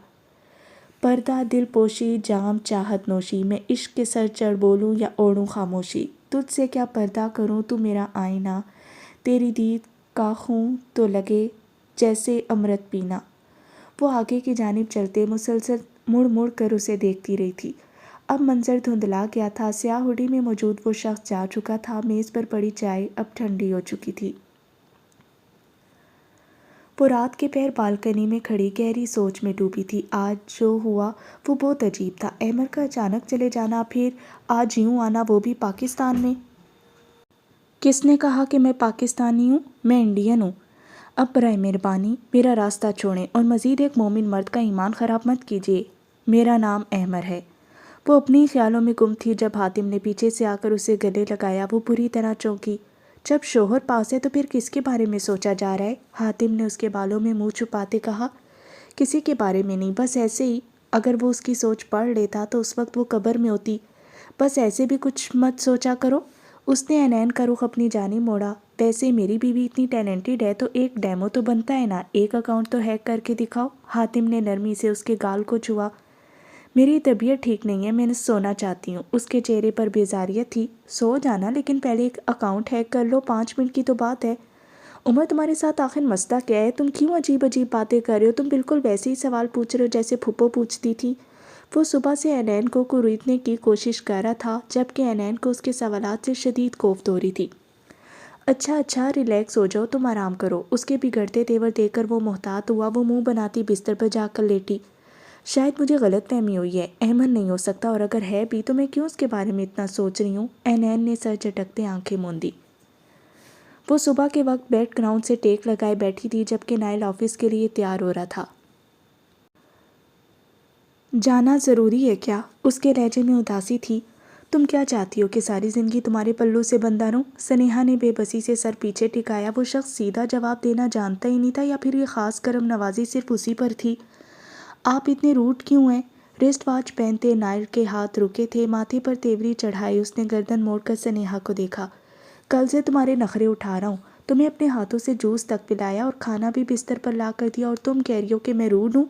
پردہ دل پوشی جام چاہت نوشی، میں عشق کے سر چڑھ بولوں یا اوڑھوں خاموشی، تجھ سے کیا پردہ کروں تو میرا آئینہ، تیری دید کا خوں تو لگے جیسے امرت پینا۔ وہ آگے کی جانب چلتے مسلسل مڑ مڑ کر اسے دیکھتی رہی تھی۔ اب منظر دھندلا گیا تھا۔ سیاہ ہوڈی میں موجود وہ شخص جا چکا تھا۔ میز پر پڑی چائے اب ٹھنڈی ہو چکی تھی۔ وہ رات کے پہر بالکنی میں کھڑی گہری سوچ میں ڈوبی تھی۔ آج جو ہوا وہ بہت عجیب تھا۔ احمد کا اچانک چلے جانا، پھر آج یوں آنا، وہ بھی پاکستان میں۔ کس نے کہا کہ میں پاکستانی ہوں؟ میں انڈین ہوں۔ اب برائے مہربانی میرا راستہ چھوڑیں اور مزید ایک مومن مرد کا ایمان خراب مت کیجیے۔ میرا نام احمر ہے۔ وہ اپنی خیالوں میں گم تھی جب حاتم نے پیچھے سے آ کر اسے گلے لگایا۔ وہ بری طرح چونکی۔ جب شوہر پاس ہے تو پھر کس کے بارے میں سوچا جا رہا ہے؟ حاتم نے اس کے بالوں میں منہ چھپاتے کہا۔ کسی کے بارے میں نہیں، بس ایسے ہی۔ اگر وہ اس کی سوچ پڑھ لیتا تو اس وقت وہ قبر میں ہوتی۔ بس ایسے بھی کچھ مت سوچا کرو۔ اس نے اینین کا رخ اپنی جانب موڑا۔ ویسے میری بیوی اتنی ٹیلنٹڈ ہے تو ایک ڈیمو تو بنتا ہے نا، ایک اکاؤنٹ تو ہیک کر کے دکھاؤ۔ حاتم نے نرمی سے اس کے گال کو چھوا۔ میری طبیعت ٹھیک نہیں ہے، میں سونا چاہتی ہوں۔ اس کے چہرے پر بیزاریت تھی۔ سو جانا، لیکن پہلے ایک اکاؤنٹ ہیک کر لو، 5 منٹ کی تو بات ہے۔ عمر تمہارے ساتھ آخر مسئلہ کیا ہے؟ تم کیوں عجیب عجیب باتیں کر رہے ہو؟ تم بالکل ویسے ہی سوال پوچھ رہے ہو جیسے پھپھو پوچھتی تھی۔ وہ صبح سے اینین کو کوریدنے کی کوشش کر رہا تھا جبکہ اینین کو اس کے سوالات سے شدید کوفت ہو رہی تھی۔ اچھا ریلیکس ہو جاؤ، تم آرام کرو۔ اس کے بگڑتے تیور دیکھ کر وہ محتاط ہوا۔ وہ منہ بناتی بستر پر جا کر لیٹی۔ شاید مجھے غلط فہمی ہوئی ہے، احمد نہیں ہو سکتا، اور اگر ہے بھی تو میں کیوں اس کے بارے میں اتنا سوچ رہی ہوں؟ اینین نے سر جھٹکتے آنکھیں موندی۔ وہ صبح کے وقت بیڈ گراؤنڈ سے ٹیک لگائے بیٹھی تھی جبکہ نائل آفس کے لیے تیار ہو رہا تھا۔ جانا ضروری ہے کیا؟ اس کے لہجے میں اداسی تھی۔ تم کیا چاہتی ہو کہ ساری زندگی تمہارے پلوں سے بندھا رہوں؟ سنیہا نے بے بسی سے سر پیچھے ٹکایا۔ وہ شخص سیدھا جواب دینا جانتا ہی نہیں تھا یا پھر یہ خاص کرم نوازی صرف اسی پر تھی؟ آپ اتنے روڈ کیوں ہیں؟ ریسٹ واچ پہنتے نائل کے ہاتھ رکے تھے، ماتھے پر تیوری چڑھائی اس نے گردن موڑ کر سنیہا کو دیکھا۔ کل سے تمہارے نخرے اٹھا رہا ہوں، تمہیں اپنے ہاتھوں سے جوس تک پلایا اور کھانا بھی بستر پر لا کر دیا، اور تم کہہ رہی ہو کہ میں روڈ ہوں؟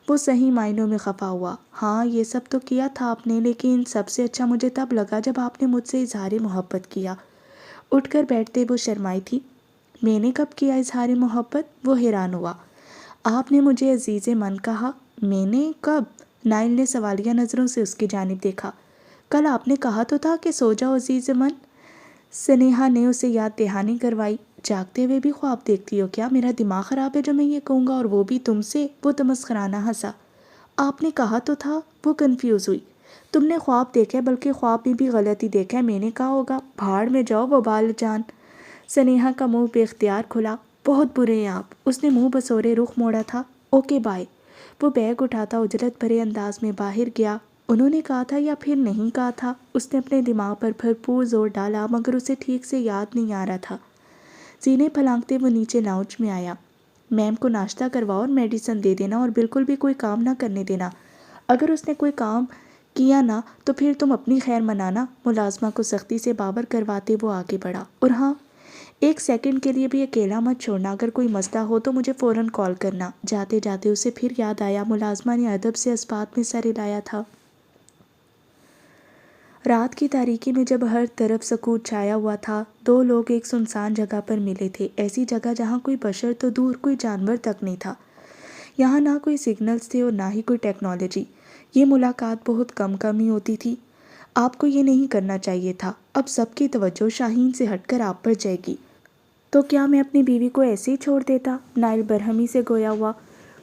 وہ صحیح معنوں میں خفا ہوا۔ ہاں یہ سب تو کیا تھا آپ نے، لیکن سب سے اچھا مجھے تب لگا جب آپ نے مجھ سے اظہار محبت کیا۔ اٹھ کر بیٹھتے وہ شرمائی تھی۔ میں نے کب کیا اظہار محبت؟ وہ حیران ہوا۔ آپ نے مجھے عزیز من کہا۔ میں نے کب؟ نائل نے سوالیہ نظروں سے اس کی جانب دیکھا۔ کل آپ نے کہا تو تھا کہ سو جاؤ عزیز من۔ سنیہا نے اسے یاد دہانی کروائی۔ جاگتے ہوئے بھی خواب دیکھتی ہو کیا؟ میرا دماغ خراب ہے جو میں یہ کہوں گا، اور وہ بھی تم سے؟ وہ تمسخرانہ ہنسا۔ آپ نے کہا تو تھا۔ وہ کنفیوز ہوئی۔ تم نے خواب دیکھا ہے، بلکہ خواب میں بھی غلطی دیکھا ہے۔ میں نے کہا ہوگا بھاڑ میں جاؤ وبال جان۔ سنیہا کا منہ بے اختیار کھلا۔ بہت برے ہیں آپ۔ اس نے منہ بسورے رخ موڑا تھا۔ Okay bye. وہ بیگ اٹھاتا اجلت بھرے انداز میں باہر گیا۔ انہوں نے کہا تھا یا پھر نہیں کہا تھا؟ اس نے اپنے دماغ پر بھرپور زور ڈالا مگر اسے ٹھیک سے یاد نہیں آ رہا تھا۔ سینے پھلانگتے وہ نیچے لاؤنج میں آیا۔ میم کو ناشتہ کرواؤ اور میڈیسن دے دینا اور بالکل بھی کوئی کام نہ کرنے دینا۔ اگر اس نے کوئی کام کیا نہ تو پھر تم اپنی خیر منانا۔ ملازمہ کو سختی سے باور کرواتے وہ آگے بڑھا۔ اور ہاں، ایک سیکنڈ کے لیے بھی اکیلا مت چھوڑنا۔ اگر کوئی مسئلہ ہو تو مجھے فوراً کال کرنا۔ جاتے جاتے اسے پھر یاد آیا ملازمہ نے ادب سے اس بات میں سر ہلایا تھا۔ رات کی تاریکی میں جب ہر طرف سکوت چھایا ہوا تھا، دو لوگ ایک سنسان جگہ پر ملے تھے، ایسی جگہ جہاں کوئی بشر تو دور کوئی جانور تک نہیں تھا۔ یہاں نہ کوئی سگنلز تھے اور نہ ہی کوئی ٹیکنالوجی۔ یہ ملاقات بہت کم ہی ہوتی تھی۔ آپ کو یہ نہیں کرنا چاہیے تھا۔ اب سب کی توجہ شاہین سے ہٹ کر آپ پر جائے گی۔ تو کیا میں اپنی بیوی کو ایسے ہی چھوڑ دیتا؟ نائل برہمی سے گویا ہوا۔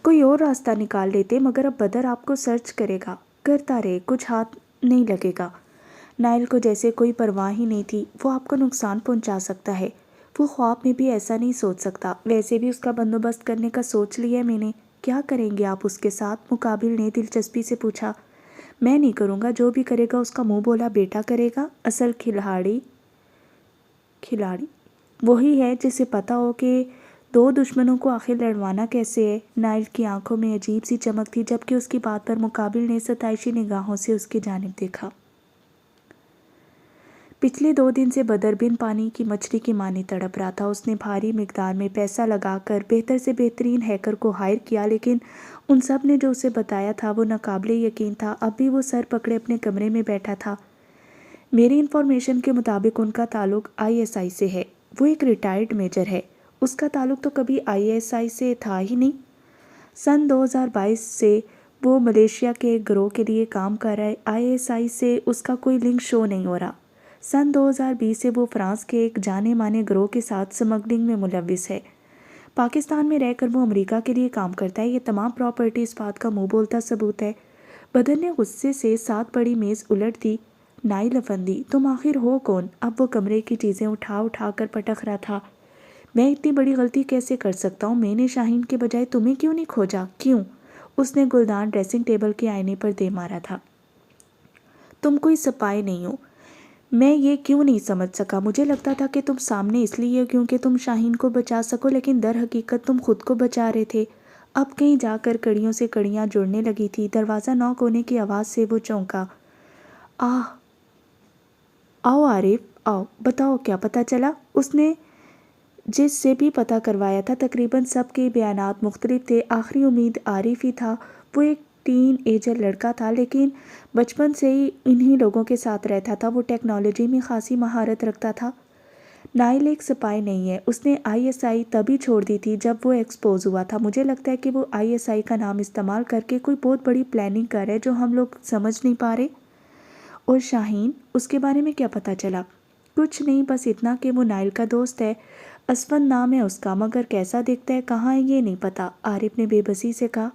کوئی اور راستہ نکال لیتے، مگر اب بدر آپ کو سرچ کرے گا۔ کرتا رہے، کچھ ہاتھ نہیں لگے گا۔ نائل کو جیسے کوئی پرواہ ہی نہیں تھی۔ وہ آپ کو نقصان پہنچا سکتا ہے۔ وہ خواب میں بھی ایسا نہیں سوچ سکتا۔ ویسے بھی اس کا بندوبست کرنے کا سوچ لیا ہے میں نے۔ کیا کریں گے آپ اس کے ساتھ؟ مقابل نے دلچسپی سے پوچھا۔ میں نہیں کروں گا، جو بھی کرے گا اس کا منہ بولا بیٹا کرے گا۔ اصل کھلاڑی وہی ہے جسے پتا ہو کہ دو دشمنوں کو آخر لڑوانا کیسے ہے۔ نائل کی آنکھوں میں عجیب سی چمک تھی، جبکہ اس کی بات پر مقابل نے ستائشی نگاہوں سے اس کی جانب دیکھا۔ پچھلے 2 دن سے بدر بن پانی کی مچھلی کی معنی تڑپ رہا تھا۔ اس نے بھاری مقدار میں پیسہ لگا کر بہتر سے بہترین ہیکر کو ہائر کیا، لیکن ان سب نے جو اسے بتایا تھا وہ ناقابل یقین تھا۔ اب بھی وہ سر پکڑے اپنے کمرے میں بیٹھا تھا۔ میری انفارمیشن کے مطابق ان کا تعلق ISI سے ہے۔ وہ ایک ریٹائرڈ میجر ہے۔ اس کا تعلق تو کبھی ISI سے تھا ہی نہیں۔ سن 2022 سے وہ ملیشیا کے ایک گروہ کے لیے کام کر رہا ہے۔ ISI سے اس کا کوئی لنک شو نہیں ہو رہا۔ سن 2020 سے وہ فرانس کے ایک جانے مانے گروہ کے ساتھ سمگلنگ میں ملوث ہے۔ پاکستان میں رہ کر وہ امریکہ کے لیے کام کرتا ہے۔ یہ تمام پراپرٹی اس بات کا منہ بولتا ثبوت ہے۔ بدر نے غصے سے 7 بڑی میز الٹ دی۔ نائل افندی، تم آخر ہو کون؟ اب وہ کمرے کی چیزیں اٹھا کر پٹک رہا تھا۔ میں اتنی بڑی غلطی کیسے کر سکتا ہوں؟ میں نے شاہین کے بجائے تمہیں کیوں نہیں کھوجا؟ کیوں؟ اس نے گلدان ڈریسنگ ٹیبل کے آئینے پر دے مارا تھا۔ تم کوئی سپاہی نہیں ہو۔ میں یہ کیوں نہیں سمجھ سکا؟ مجھے لگتا تھا کہ تم سامنے اس لیے کیونکہ تم شاہین کو بچا سکو، لیکن در حقیقت تم خود کو بچا رہے تھے۔ اب کہیں جا کر کڑیوں سے کڑیاں جڑنے لگی تھی۔ دروازہ نوک ہونے کی آواز سے وہ چونکا۔ آؤ عارف، آؤ، بتاؤ کیا پتہ چلا؟ اس نے جس سے بھی پتہ کروایا تھا تقریباً سب کے بیانات مختلف تھے۔ آخری امید عارف ہی تھا۔ وہ ایک ٹین ایجر لڑکا تھا، لیکن بچپن سے ہی انہی لوگوں کے ساتھ رہتا تھا۔ وہ ٹیکنالوجی میں خاصی مہارت رکھتا تھا۔ نائل ایک سپاہی نہیں ہے۔ اس نے ISI تبھی چھوڑ دی تھی جب وہ ایکسپوز ہوا تھا۔ مجھے لگتا ہے کہ وہ ISI کا نام استعمال کر کے کوئی بہت بڑی پلاننگ کر رہا ہے جو ہم لوگ سمجھ نہیں پا رہے۔ اور شاہین، اس کے بارے میں کیا پتہ چلا؟ کچھ نہیں، بس اتنا کہ وہ نائل کا دوست ہے۔ اسفند نام ہے اس کا، مگر کیسا دکھتا ہے، کہاں ہے، یہ نہیں پتا۔ عارف نے بے بسی سے کہا۔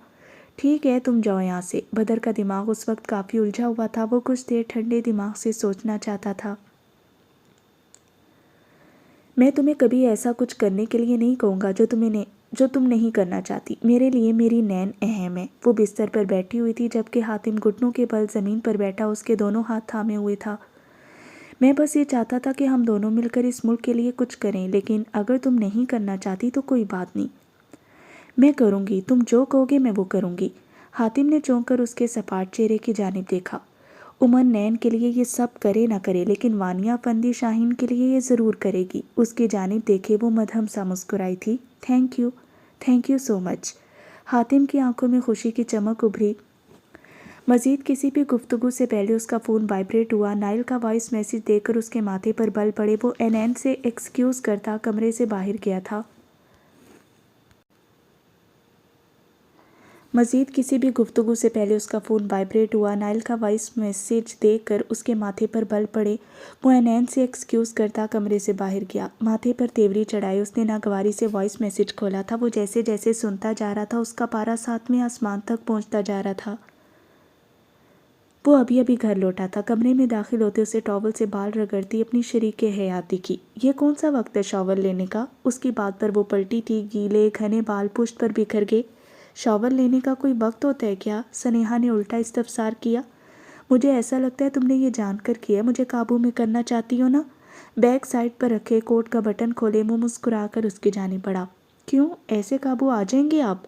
ٹھیک ہے، تم جاؤ یہاں سے۔ بدر کا دماغ اس وقت کافی الجھا ہوا تھا۔ وہ کچھ دیر ٹھنڈے دماغ سے سوچنا چاہتا تھا۔ میں تمہیں کبھی ایسا کچھ کرنے کے لیے نہیں کہوں گا جو تم نہیں کرنا چاہتی۔ میرے لیے میری نین اہم ہے۔ وہ بستر پر بیٹھی ہوئی تھی، جبکہ حاتم گھٹنوں کے بل زمین پر بیٹھا اس کے دونوں ہاتھ تھامے ہوئے تھا۔ میں بس یہ چاہتا تھا کہ ہم دونوں مل کر اس ملک کے لیے کچھ کریں، لیکن اگر تم نہیں کرنا چاہتی تو کوئی بات نہیں۔ میں کروں گی، تم جو کہو گے میں وہ کروں گی۔ حاتم نے چونک کر اس کے سپاٹ چہرے کی جانب دیکھا۔ عمر نین کے لیے یہ سب کرے نہ کرے، لیکن وانیہ افندی شاہین کے لیے یہ ضرور کرے گی۔ اس کی جانب دیکھے وہ مدھم سا مسکرائی تھی۔ تھینک یو سو مچ۔ حاتم کی آنکھوں میں خوشی کی چمک ابھری۔ مزید کسی بھی گفتگو سے پہلے اس کا فون وائبریٹ ہوا۔ نائل کا وائس میسج دیکھ کر اس کے ماتھے پر بل پڑے۔ وہ انین سے ایکسکیوز کرتا کمرے سے باہر گیا تھا۔ مزید کسی بھی گفتگو سے پہلے اس کا فون وائبریٹ ہوا۔ نائل کا وائس میسج دیکھ کر اس کے ماتھے پر بل پڑے۔ وہ انین سے ایکسکیوز کرتا کمرے سے باہر گیا۔ ماتھے پر تیوری چڑھائے اس نے ناگواری سے وائس میسج کھولا تھا۔ وہ جیسے جیسے سنتا جا رہا تھا اس کا پارا 7ویں آسمان تک پہنچتا جا رہا تھا۔ وہ ابھی ابھی گھر لوٹا تھا۔ کمرے میں داخل ہوتے اسے ٹاول سے بال رگڑتی اپنی شریک حیات دکھی۔ یہ کون سا وقت ہے شاور لینے کا؟ اس کی بات پر وہ پلٹی تھی۔ گیلے گھنے بال پشت پر بکھر گئے۔ شاور لینے کا کوئی وقت ہوتا ہے کیا؟ سنیہا نے الٹا استفسار کیا۔ مجھے ایسا لگتا ہے تم نے یہ جان کر کیا، مجھے قابو میں کرنا چاہتی ہو نا؟ بیگ سائڈ پر رکھے، کوٹ کا بٹن کھولے، وہ مسکرا کر اس کی جانب بڑھا۔ کیوں ایسے قابو آ جائیں گے آپ؟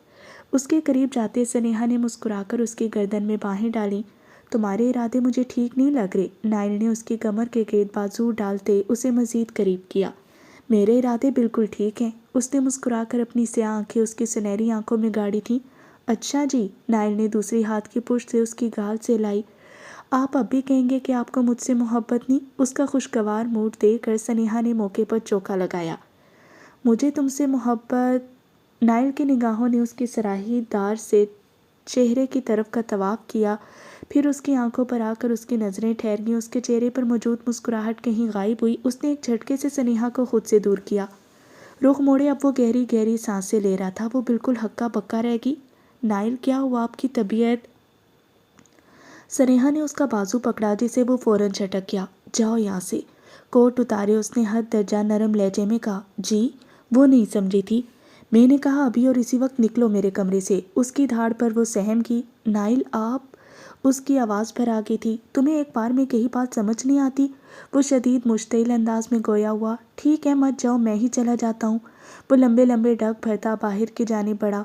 اس کے قریب جاتے سنیہا نے مسکرا کر اس کی گردن میں باہیں ڈالیں۔ تمہارے ارادے مجھے ٹھیک نہیں لگ رہے۔ نائل نے اس کی کمر کے گرد بازو ڈالتے اسے مزید قریب کیا۔ میرے ارادے بالکل ٹھیک ہیں۔ اس نے مسکرا کر اپنی سیاہ آنکھیں اس کی سنہری آنکھوں میں گاڑی تھیں۔ اچھا جی، نائل نے دوسری ہاتھ کی پشت سے اس کی گال سے لائی۔ آپ اب بھی کہیں گے کہ آپ کو مجھ سے محبت نہیں؟ اس کا خوشگوار موڈ دیکھ کر سنیہا نے موقع پر چوکا لگایا۔ مجھے تم سے محبت؟ نائل کی نگاہوں نے اس کی سراہی دار سے چہرے کی طرف کا طواف کیا، پھر اس کی آنکھوں پر آ کر اس کی نظریں ٹھہر گئیں۔ اس کے چہرے پر موجود مسکراہٹ کہیں غائب ہوئی۔ اس نے ایک جھٹکے سے سنیہا کو خود سے دور کیا۔ رخ موڑے، اب وہ گہری گہری سانسیں لے رہا تھا۔ وہ بالکل ہکا بکا رہ گئی۔ نائل، کیا ہوا آپ کی طبیعت؟ سنیہا نے اس کا بازو پکڑا جسے وہ فوراً جھٹک گیا۔ جاؤ یہاں سے۔ کوٹ اتارے اس نے حد درجہ نرم لہجے میں کہا۔ جی؟ وہ نہیں سمجھی تھی۔ میں نے کہا ابھی اور اسی وقت نکلو میرے کمرے سے۔ اس کی دھاڑ پر وہ سہم کی۔ نائل آپ؟ اس کی آواز بھر آ گئی تھی۔ تمہیں ایک بار میں کہیں بات سمجھ نہیں آتی؟ وہ شدید مشتعل انداز میں گویا ہوا۔ ٹھیک ہے مت جاؤ، میں ہی چلا جاتا ہوں۔ وہ لمبے لمبے ڈگ بھرتا باہر کی جانب بڑھا۔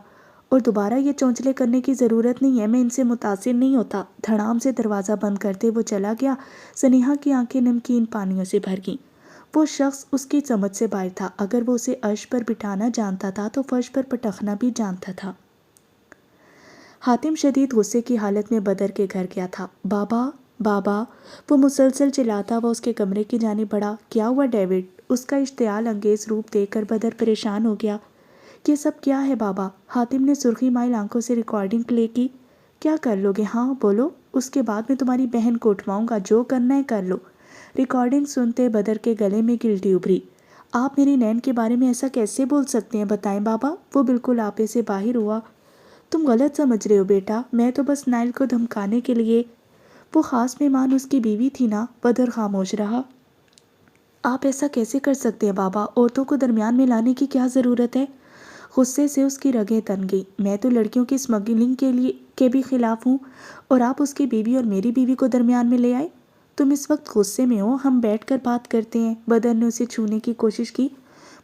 اور دوبارہ یہ چونچلے کرنے کی ضرورت نہیں ہے، میں ان سے متاثر نہیں ہوتا۔ دھڑام سے دروازہ بند کرتے وہ چلا گیا۔ سنیہا کی آنکھیں نمکین پانیوں سے بھر گئیں۔ وہ شخص اس کی سمجھ سے باہر تھا۔ اگر وہ اسے عرش پر بٹھانا جانتا تھا تو فرش پر پٹخنا بھی جانتا تھا۔ حاتم شدید غصے کی حالت میں بدر کے گھر گیا تھا۔ بابا بابا، وہ مسلسل چلاتا ہوا اس کے کمرے کی جانب بڑھا۔ کیا ہوا ڈیوڈ؟ اس کا اشتعال انگیز روپ دیکھ کر بدر پریشان ہو گیا۔ یہ سب کیا ہے بابا؟ حاتم نے سرخی مائل آنکھوں سے ریکارڈنگ پلے کی۔ کیا کر لو گے؟ ہاں بولو، اس کے بعد میں تمہاری بہن کو اٹھواؤں گا، جو کرنا ہے کر لو۔ ریکارڈنگ سنتے بدر کے گلے میں گلٹی ابھری۔ آپ میری نین کے بارے میں ایسا کیسے بول سکتے ہیں؟ بتائیں بابا۔ وہ بالکل آپے سے باہر ہوا۔ تم غلط سمجھ رہے ہو بیٹا، میں تو بس نائل کو دھمکانے کے لیے۔ وہ خاص مہمان اس کی بیوی تھی نا؟ بدر خاموش رہا۔ آپ ایسا کیسے کر سکتے ہیں بابا؟ عورتوں کو درمیان میں لانے کی کیا ضرورت ہے؟ غصے سے اس کی رگیں تن گئی۔ میں تو لڑکیوں کی اسمگلنگ کے بھی خلاف ہوں، اور آپ اس کی بیوی اور میری بیوی کو درمیان میں لے آئے؟ تم اس وقت غصے میں ہو، ہم بیٹھ کر بات کرتے ہیں۔ بدر نے اسے چھونے کی کوشش کی۔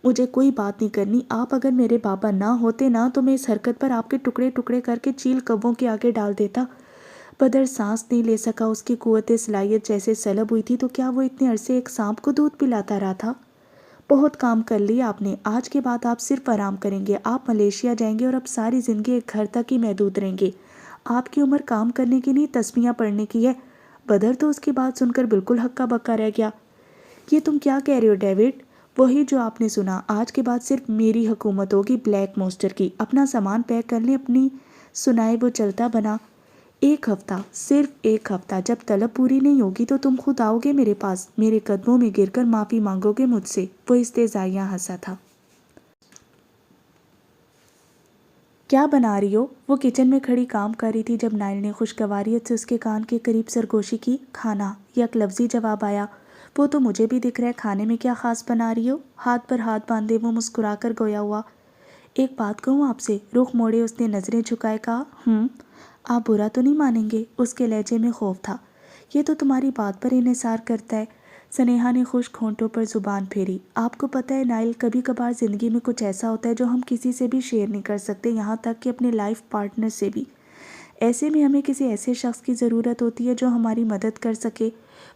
مجھے کوئی بات نہیں کرنی۔ آپ اگر میرے بابا نہ ہوتے نا تو میں اس حرکت پر آپ کے ٹکڑے ٹکڑے کر کے چیل کووں کے آگے ڈال دیتا۔ بدر سانس نہیں لے سکا۔ اس کی قوت صلاحیت جیسے سلب ہوئی تھی۔ تو کیا وہ اتنے عرصے ایک سانپ کو دودھ پلاتا رہا تھا؟ بہت کام کر لیا آپ نے، آج کے بعد آپ صرف آرام کریں گے۔ آپ ملیشیا جائیں گے اور اب ساری زندگی ایک گھر تک ہی محدود رہیں گے۔ آپ کی عمر کام کرنے کی نہیں، تسبیحاں پڑھنے کی ہے۔ بدر تو اس کی بات سن کر بالکل ہکا بکا رہ گیا۔ یہ تم کیا کہہ رہے ہو ڈیوڈ؟ وہی جو آپ نے سنا۔ آج کے بعد صرف میری حکومت ہوگی، بلیک مونسٹر کی۔ اپنا سامان پیک کر لیں، اپنی سنائے وہ چلتا بنا۔ ایک ہفتہ، صرف ایک ہفتہ۔ جب طلب پوری نہیں ہوگی تو تم خود آؤ گے میرے پاس، میرے قدموں میں گر کر معافی مانگو گے مجھ سے۔ وہ استہزائیاں ہنسا تھا۔ کیا بنا رہی ہو؟ وہ کچن میں کھڑی کام کر رہی تھی جب نائل نے خوشگواریت سے اس کے کان کے قریب سرگوشی کی۔ کھانا، یک لفظی جواب آیا۔ وہ تو مجھے بھی دکھ رہا ہے، کھانے میں کیا خاص بنا رہی ہو؟ ہاتھ پر ہاتھ باندھے وہ مسکرا کر گویا ہوا۔ ایک بات کہوں آپ سے؟ رخ موڑے اس نے نظریں جھکائے کہا۔ آپ برا تو نہیں مانیں گے؟ اس کے لہجے میں خوف تھا۔ یہ تو تمہاری بات پر انحصار کرتا ہے۔ سنیہا نے خشک ہونٹوں پر زبان پھیری۔ آپ کو پتہ ہے نائل، کبھی کبھار زندگی میں کچھ ایسا ہوتا ہے جو ہم کسی سے بھی شیئر نہیں کر سکتے، یہاں تک کہ اپنے لائف پارٹنر سے بھی۔ ایسے میں ہمیں کسی ایسے شخص کی ضرورت ہوتی ہے جو ہماری مدد کر سکے۔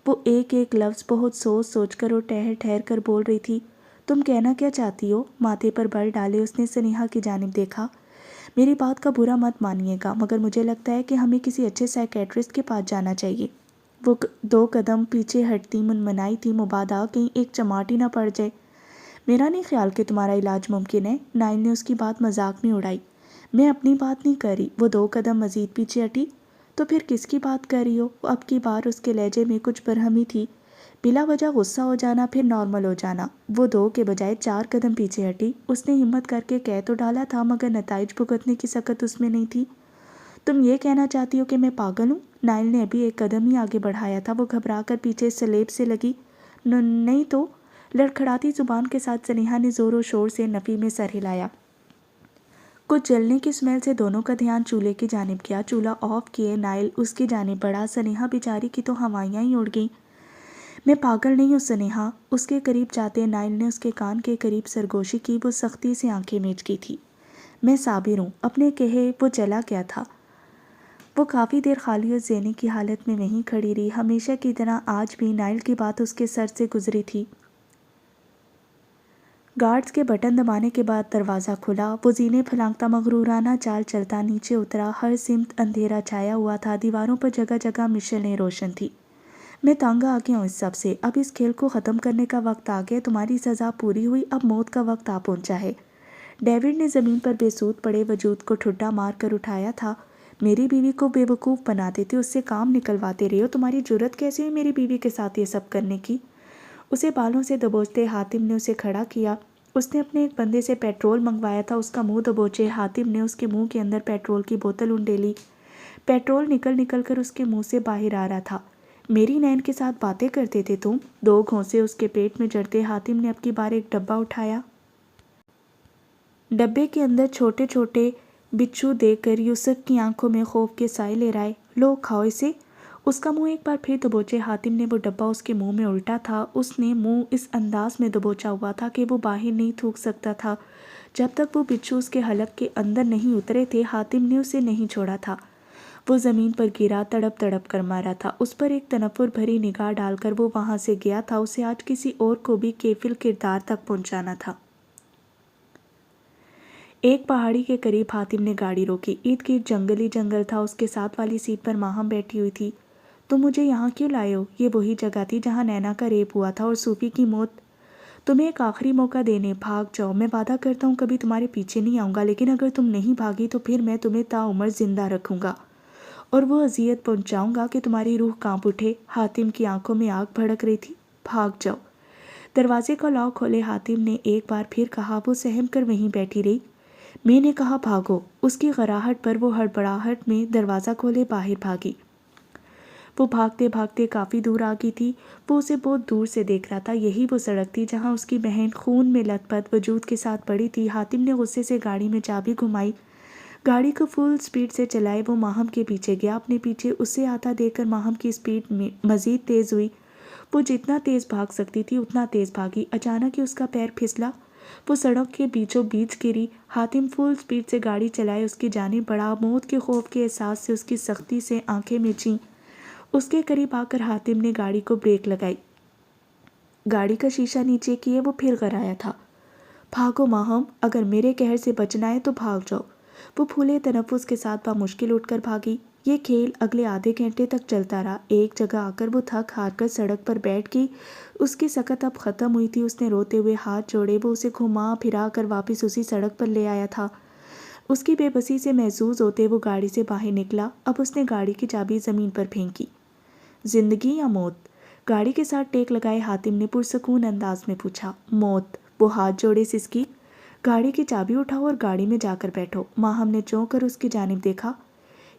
وہ ایک ایک لفظ بہت سوچ سوچ کر اور ٹھہر ٹھہر کر بول رہی تھی۔ تم کہنا کیا چاہتی ہو؟ ماتھے پر بل ڈالے اس نے سنیہا کی جانب دیکھا۔ میری بات کا برا مت مانیے گا، مگر مجھے لگتا ہے کہ ہمیں کسی اچھے سائیکیٹرسٹ کے پاس جانا چاہیے۔ وہ 2 قدم پیچھے ہٹتی منمنائی تھی، مبادا کہیں ایک چماٹی نہ پڑ جائے۔ میرا نہیں خیال کہ تمہارا علاج ممکن ہے۔ نائل نے اس کی بات مذاق میں اڑائی۔ میں اپنی بات نہیں کر رہی۔ وہ 2 قدم مزید پیچھے ہٹی۔ تو پھر کس کی بات کر رہی ہو؟ اب کی بار اس کے لہجے میں کچھ برہمی تھی۔ بلا وجہ غصہ ہو جانا، پھر نارمل ہو جانا۔ وہ 2 کے بجائے 4 قدم پیچھے ہٹی۔ اس نے ہمت کر کے کہہ تو ڈالا تھا، مگر نتائج بھگتنے کی سکت اس میں نہیں تھی۔ تم یہ کہنا چاہتی ہو کہ میں پاگل ہوں؟ نائل نے ابھی ایک قدم ہی آگے بڑھایا تھا، وہ گھبرا کر پیچھے سلیب سے لگی۔ نہیں تو، لڑکھڑاتی زبان کے ساتھ سنیہا نے زور و شور سے نفی میں سر ہلایا۔ کچھ جلنے کی اسمیل سے دونوں کا دھیان چولہے کی جانب گیا۔ چولہا آف کیے نائل اس کی جانب بڑھا۔ سنیہا بیچاری کی تو ہوائیاں ہی اڑ گئیں۔ میں پاگل نہیں ہوں سنیہا، اس کے قریب جاتے نائل نے اس کے کان کے قریب سرگوشی کی۔ وہ سختی سے آنکھیں میچ کی تھی۔ میں صابر ہوں، اپنے کہے وہ چلا گیا تھا۔ وہ کافی دیر خالی اور ذہنی کی حالت میں وہیں کھڑی رہی، ہمیشہ کی طرح آج بھی نائل کی بات اس کے سر سے گزری تھی۔ گارڈز کے بٹن دبانے کے بعد دروازہ کھلا۔ وہ زینے پھلانگتا مغرورانہ چال چلتا نیچے اترا۔ ہر سمت اندھیرا چھایا ہوا تھا، دیواروں پر جگہ جگہ مشعلیں روشن تھیں۔ میں تنگ آ گیا ہوں اس سب سے، اب اس کھیل کو ختم کرنے کا وقت آ گیا۔ تمہاری سزا پوری ہوئی، اب موت کا وقت آ پہنچا ہے۔ ڈیوڈ نے زمین پر بے سود پڑے وجود کو ٹھڈا مار کر اٹھایا تھا۔ میری بیوی کو بے وقوف بناتے تھے، اس سے کام نکلواتے رہے ہو، تمہاری جرأت کیسے ہوئی میری بیوی کے ساتھ یہ سب کرنے کی؟ اسے بالوں سے دبوچتے حاتم نے اسے کھڑا کیا۔ اس نے اپنے ایک بندے سے پیٹرول منگوایا تھا، اس کا منہ دبوچے حاتم نے اس کے منہ کے اندر پیٹرول کی بوتل انڈیلی۔ پیٹرول نکل نکل کر اس کے منہ سے باہر آ رہا تھا۔ میری نین کے ساتھ باتیں کرتے تھے تم؟ دو گھونسے اس کے پیٹ میں جڑتے حاتم نے اب کی بار ایک ڈبہ اٹھایا۔ ڈبے کے اندر چھوٹے چھوٹے بچھو دیکھ کر یوسف کی آنکھوں میں خوف کے سائے لہرائے۔ لو کھاؤ اسے۔ اس کا منہ ایک بار پھر دبوچے حاتم نے وہ ڈبہ اس کے منہ میں الٹا تھا۔ اس نے منہ اس انداز میں دبوچا ہوا تھا کہ وہ باہر نہیں تھوک سکتا تھا۔ جب تک وہ بچھو اس کے حلق کے اندر نہیں اترے تھے حاتم نے اسے نہیں چھوڑا تھا۔ وہ زمین پر گرا، تڑپ تڑپ کر مارا تھا۔ اس پر ایک تنفر بھری نگاہ ڈال کر وہ وہاں سے گیا تھا۔ اسے آج کسی اور کو بھی کیفل کردار تک پہنچانا تھا۔ ایک پہاڑی کے قریب حاتم نے گاڑی روکی۔ ارد گرد جنگل ہی جنگل تھا۔ اس کے ساتھ والی سیٹ پر ماہم بیٹھی ہوئی تھی۔ تم مجھے یہاں کیوں لائے ہو؟ یہ وہی جگہ تھی جہاں نینا کا ریپ ہوا تھا اور صوفی کی موت۔ تمہیں ایک آخری موقع دینے، بھاگ جاؤ۔ میں وعدہ کرتا ہوں کبھی تمہارے پیچھے نہیں آؤں گا، لیکن اگر تم نہیں بھاگی تو پھر میں تمہیں تا عمر زندہ رکھوں گا اور وہ اذیت پہنچاؤں گا کہ تمہاری روح کانپ اٹھے۔ حاتم کی آنکھوں میں آگ بھڑک رہی تھی۔ بھاگ جاؤ۔ دروازے کا لاک کھولے حاتم نے ایک بار پھر کہا۔ وہ سہم کر وہیں بیٹھی رہی۔ میں نے کہا بھاگو۔ اس کی غراہٹ پر وہ ہڑبڑاہٹ میں دروازہ کھولے باہر بھاگی۔ وہ بھاگتے بھاگتے کافی دور آ گئی تھی۔ وہ اسے بہت دور سے دیکھ رہا تھا۔ یہی وہ سڑک تھی جہاں اس کی بہن خون میں لت پت وجود کے ساتھ پڑی تھی۔ حاتم نے غصے سے گاڑی میں چابی گھمائی، گاڑی کو فل سپیڈ سے چلائے۔ وہ ماہم کے پیچھے گیا۔ اپنے پیچھے اسے آتا دیکھ کر ماہم کی سپیڈ مزید تیز ہوئی۔ وہ جتنا تیز بھاگ سکتی تھی اتنا تیز بھاگی۔ اچانک ہی اس کا پیر پھسلا، وہ سڑک کے بیچوں بیچ گری۔ حاتم فل سپیڈ سے گاڑی چلائے اس کی جانب بڑھا۔ موت کے خوف کے احساس سے اس کی سختی سے آنکھیں میچیں۔ اس کے قریب آ کر حاتم نے گاڑی کو بریک لگائی، گاڑی کا شیشہ نیچے کیے وہ پھر غرایا تھا۔ بھاگو ماہم، اگر میرے قہر سے بچنا ہے تو بھاگ جاؤ۔ وہ پھولے تنفس کے ساتھ بامشکل اٹھ کر بھاگی۔ یہ کھیل اگلے آدھے گھنٹے تک چلتا رہا۔ ایک جگہ آ کر وہ تھک ہار کر سڑک پر بیٹھ گئی۔ اس کی سکت اب ختم ہوئی تھی۔ اس نے روتے ہوئے ہاتھ جوڑے۔ وہ اسے گھما پھرا کر واپس اسی سڑک پر لے آیا تھا۔ اس کی بے بسی سے محظوظ ہوتے وہ گاڑی سے باہر نکلا۔ اب اس نے گاڑی کی چابی زمین پر پھینکی۔ زندگی یا موت؟ گاڑی کے ساتھ ٹیک لگائے حاتم نے پرسکون انداز میں پوچھا۔ موت۔ وہ ہاتھ جوڑے سسکی۔ گاڑی کی چابی اٹھاؤ اور گاڑی میں جا کر بیٹھو۔ ماہم نے چونک کر اس کی جانب دیکھا۔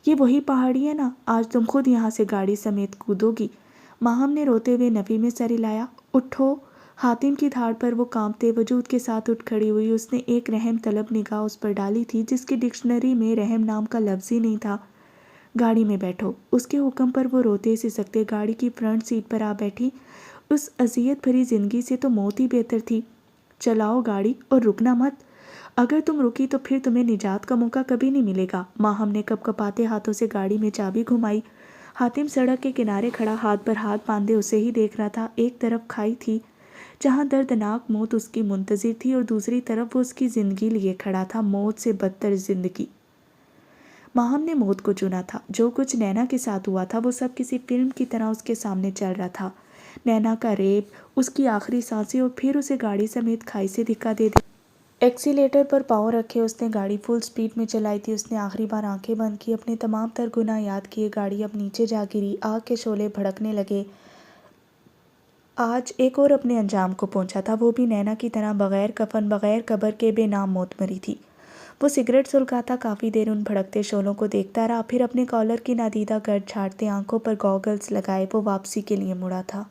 یہ وہی پہاڑی ہے نا؟ آج تم خود یہاں سے گاڑی سمیت کودو گی؟ ماہم نے روتے ہوئے نفی میں سر ہلایا۔ اٹھو۔ حاتم کی دھاڑ پر وہ کانپتے وجود کے ساتھ اٹھ کھڑی ہوئی۔ اس نے ایک رحم طلب نگاہ اس پر ڈالی تھی جس کی ڈکشنری میں رحم نام کا لفظ ہی نہیں تھا۔ گاڑی میں بیٹھو۔ اس کے حکم پر وہ روتے سسکتے گاڑی کی فرنٹ سیٹ پر آ بیٹھی۔ اس اذیت بھری زندگی سے تو موت ہی بہتر تھی۔ چلاؤ گاڑی اور رکنا مت۔ اگر تم رکی تو پھر تمہیں نجات کا موقع کبھی نہیں ملے گا۔ ماہم نے کپ کپاتے ہاتھوں سے گاڑی میں چابی گھمائی۔ حاتم سڑک کے کنارے کھڑا ہاتھ پر ہاتھ باندھے اسے ہی دیکھ رہا تھا۔ ایک طرف کھائی تھی جہاں دردناک موت اس کی منتظر تھی اور دوسری طرف وہ اس کی زندگی لیے کھڑا تھا، موت سے بدتر زندگی۔ ماہم نے موت کو چنا تھا۔ جو کچھ نینا کے ساتھ ہوا تھا وہ سب کسی فلم کی طرح اس کے سامنے چل رہا تھا۔ نینا کا ریپ، اس کی آخری سانسیں اور پھر اسے گاڑی سمیت کھائی سے دھکا دے دیا۔ ایکسیلیٹر پر پاؤں رکھے اس نے گاڑی فل سپیڈ میں چلائی تھی۔ اس نے آخری بار آنکھیں بند کی، اپنے تمام تر گناہ یاد کیے۔ گاڑی اب نیچے جا گری۔ آگ کے شعلے بھڑکنے لگے۔ آج ایک اور اپنے انجام کو پہنچا تھا، وہ بھی نینا کی طرح بغیر کفن، بغیر قبر کے بے نام موت مری تھی۔ وہ سگریٹ سلگاتا کافی دیر ان بھڑکتے شعلوں کو دیکھتا رہا، پھر اپنے کالر کی نادیدہ گرد جھاڑتے، آنکھوں پر گوگلز لگائے وہ واپسی کے لیے مڑا تھا۔